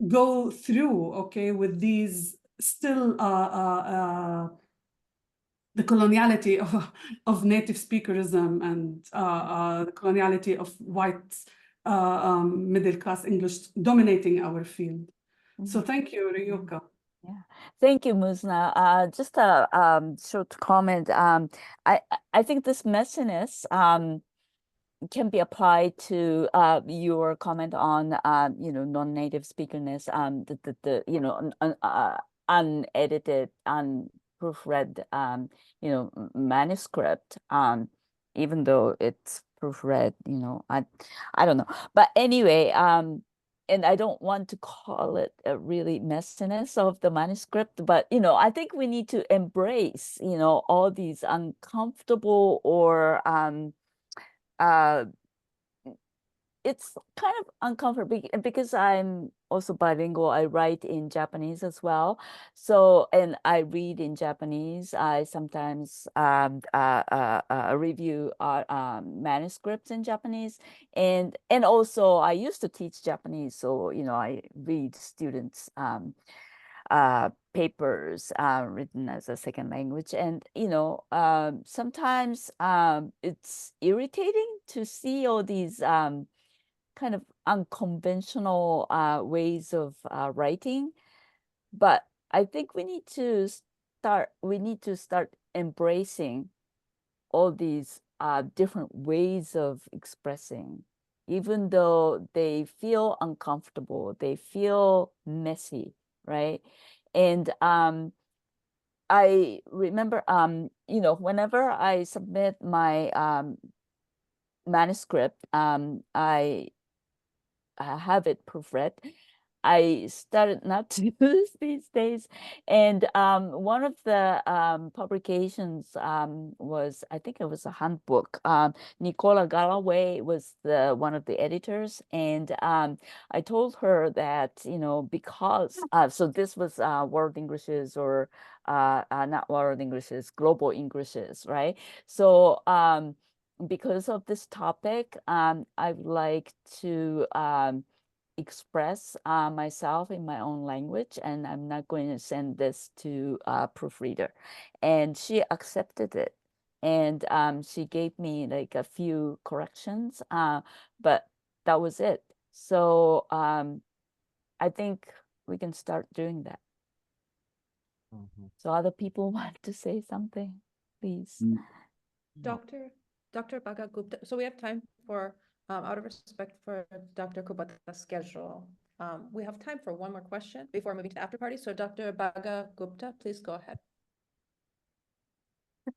go through, with these still the coloniality of native speakerism and the coloniality of white middle class English dominating our field. So thank you, Ryuko. Yeah, thank you, Muzna. Just a short comment. I think this messiness can be applied to your comment on non-native speakerness, unedited, unproofread manuscript, even though it's proofread. I don't know, but anyway, and I don't want to call it a really messiness of the manuscript, but I think we need to embrace all these uncomfortable or it's kind of uncomfortable because I'm also bilingual. I write in Japanese as well. So, and I read in Japanese. I sometimes review manuscripts in Japanese, and also I used to teach Japanese. So, I read students' papers written as a second language, and sometimes it's irritating to see all these kind of unconventional ways of writing. But I think we need to start embracing all these different ways of expressing, even though they feel uncomfortable, they feel messy, right? And I remember, whenever I submit my manuscript, I have it proofread. I started not to use these days. And one of the publications was, I think it was a handbook. Nicola Galloway was one of the editors. And I told her that, because, so this was World Englishes or not World Englishes, Global Englishes, right? So because of this topic, I'd like to express myself in my own language, and I'm not going to send this to a proofreader. And she accepted it. And she gave me like a few corrections, but that was it. So I think we can start doing that. So other people want to say something, please. Dr. Bhagat Gupta, so we have time for, out of respect for Dr. Kubota's schedule, we have time for one more question before moving to the after party. So Dr. Bhagat Gupta, please go ahead.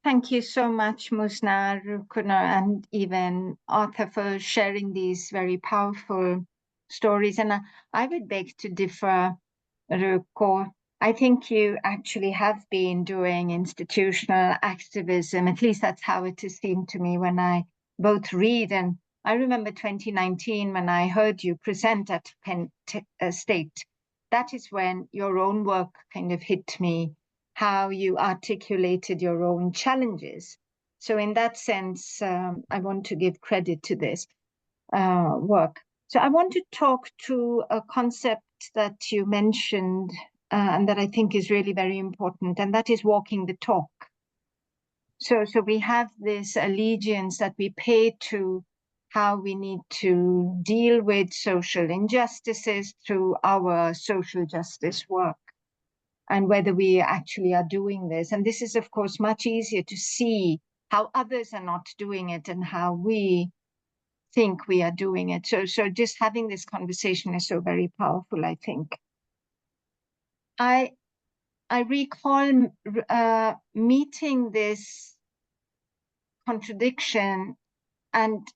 Thank you so much, Musna, Rukuna, and even Arthur for sharing these very powerful stories. And I would beg to differ, Ryuko. I think you actually have been doing institutional activism. At least that's how it has seemed to me when I both read. And I remember 2019 when I heard you present at Penn State. That is when your own work kind of hit me, how you articulated your own challenges. So in that sense, I want to give credit to this work. So I want to talk to a concept that you mentioned and that I think is really very important, and that is walking the talk. So we have this allegiance that we pay to how we need to deal with social injustices through our social justice work, and whether we actually are doing this. And this is, of course, much easier to see how others are not doing it and how we think we are doing it. So just having this conversation is so very powerful, I think. I recall meeting this contradiction and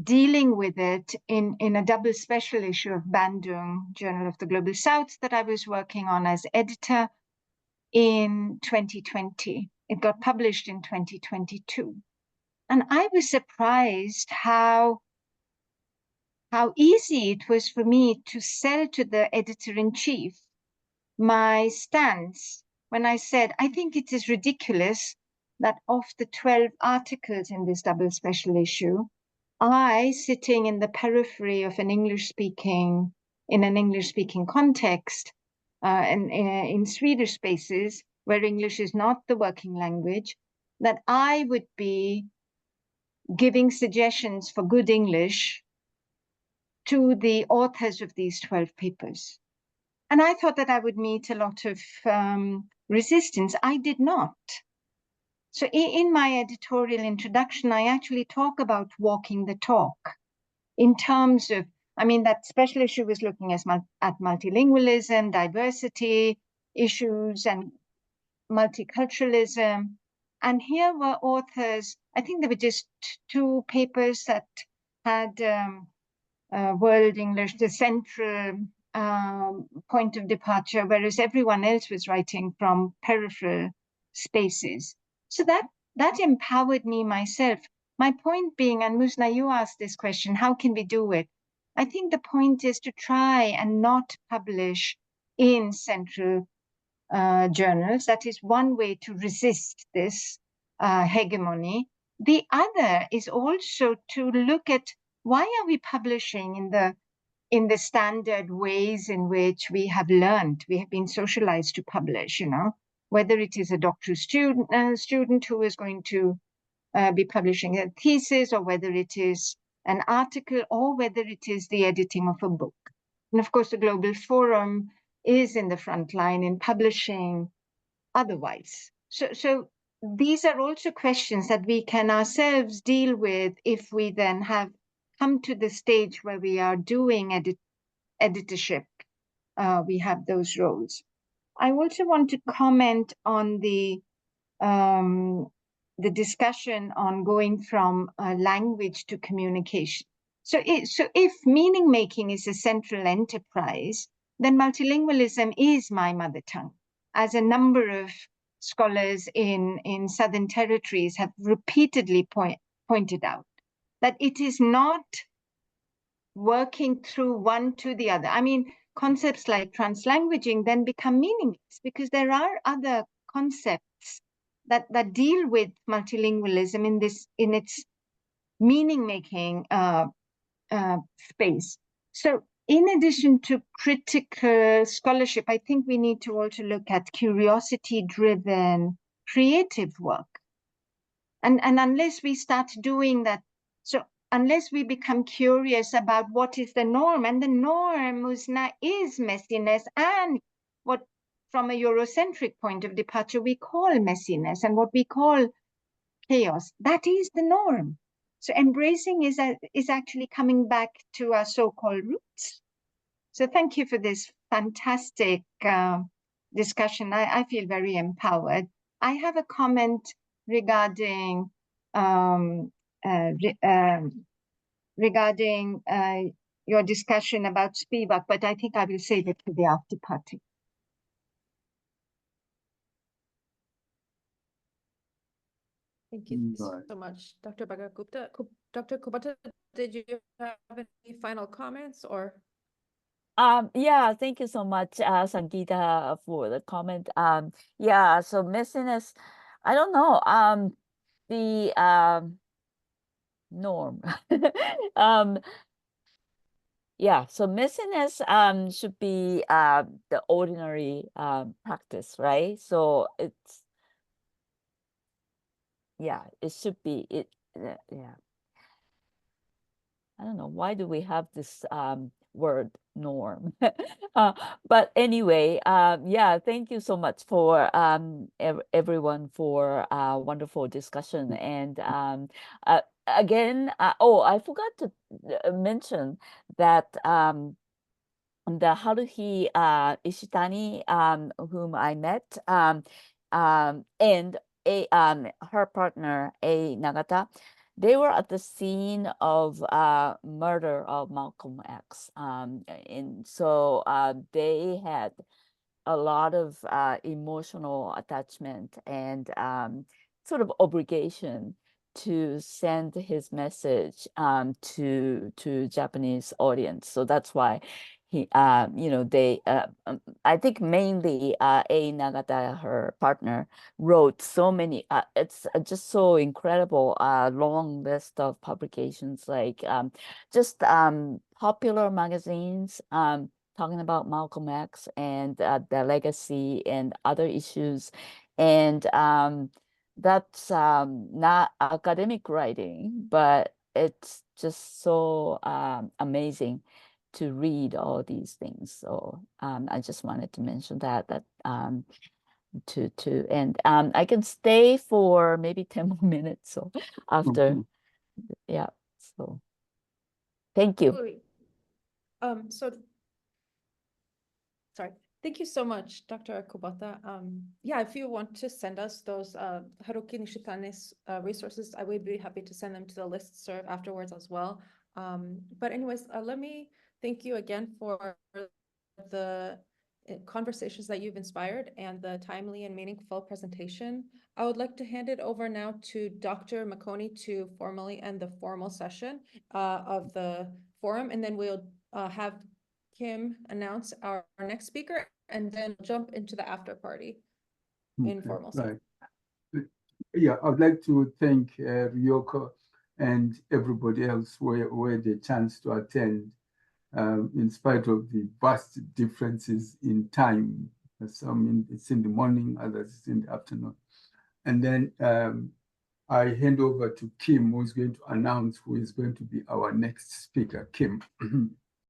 dealing with it in a double special issue of Bandung, Journal of the Global South, that I was working on as editor in 2020. It got published in 2022. And I was surprised how easy it was for me to sell to the editor-in-chief my stance when I said, I think it is ridiculous that of the 12 articles in this double special issue, I, sitting in the periphery of an English-speaking context, in Swedish spaces where English is not the working language, that I would be giving suggestions for good English to the authors of these 12 papers. And I thought that I would meet a lot of resistance. I did not. So in my editorial introduction, I actually talk about walking the talk in terms of, that special issue was looking at multilingualism, diversity issues, and multiculturalism. And here were authors, I think there were just 2 papers that had World English, the central point of departure, whereas everyone else was writing from peripheral spaces. So that empowered me myself. My point being, and Musna, you asked this question, how can we do it? I think the point is to try and not publish in central journals. That is one way to resist this hegemony. The other is also to look at why are we publishing in the standard ways in which we have learned, we have been socialized to publish, whether it is a doctoral student who is going to be publishing a thesis, or whether it is an article, or whether it is the editing of a book. And of course, the Global Forum is in the front line in publishing otherwise. So these are also questions that we can ourselves deal with if we then have come to the stage where we are doing editorship. We have those roles. I also want to comment on the discussion on going from language to communication. So if meaning making is a central enterprise, then multilingualism is my mother tongue, as a number of scholars in Southern Territories have repeatedly pointed out, that it is not working through one to the other. I mean, concepts like translanguaging then become meaningless because there are other concepts that deal with multilingualism in its meaning-making space. So in addition to critical scholarship, I think we need to also look at curiosity-driven creative work. And unless we start doing that, so unless we become curious about what is the norm, and the norm, Musna, is messiness, and what from a Eurocentric point of departure we call messiness, and what we call chaos, that is the norm. So embracing is actually coming back to our so-called roots. So thank you for this fantastic discussion. I feel very empowered. I have a comment regarding your discussion about Spivak, but I think I will save it for the after party. Thank you so much, Dr. Bhagavad-Gupta. Dr. Kubota, did you have any final comments or? Yeah, thank you so much, Sangeeta, for the comment. Yeah, so messiness, I don't know, the norm. Yeah, so messiness should be the ordinary practice, right? So it's, yeah, it should be it. Yeah, I don't know, why do we have this word norm? But anyway, yeah, thank you so much for everyone for wonderful discussion. And again, oh, I forgot to mention that the Haruhi Ishitani, whom I met, and her partner, A. Nagata, they were at the scene of murder of Malcolm X. And so they had a lot of emotional attachment and sort of obligation to send his message to Japanese audience. So that's why he, you know, they, I think mainly A. Nagata, her partner, wrote so many, it's just so incredible, long list of publications, like just popular magazines, talking about Malcolm X and the legacy and other issues. And that's not academic writing, but it's just so amazing to read all these things. So I just wanted to mention that and I can stay for maybe 10 more minutes. So after, yeah, so thank you. So sorry. Thank you so much, Dr. Kubota. Yeah, if you want to send us those Haruki Nishitani's resources, I would be happy to send them to the listserv afterwards as well. But anyways, let me thank you again for the conversations that you've inspired and the timely and meaningful presentation. I would like to hand it over now to Dr. Makoni to formally end the formal session of the forum, and then we'll have Kim announce our next speaker, and then jump into the after party informal session. Right. Yeah, I'd like to thank Ryuko and everybody else who had a chance to attend, in spite of the vast differences in time. Some it's in the morning, others it's in the afternoon. And then I hand over to Kim, who is going to announce who is going to be our next speaker. Kim.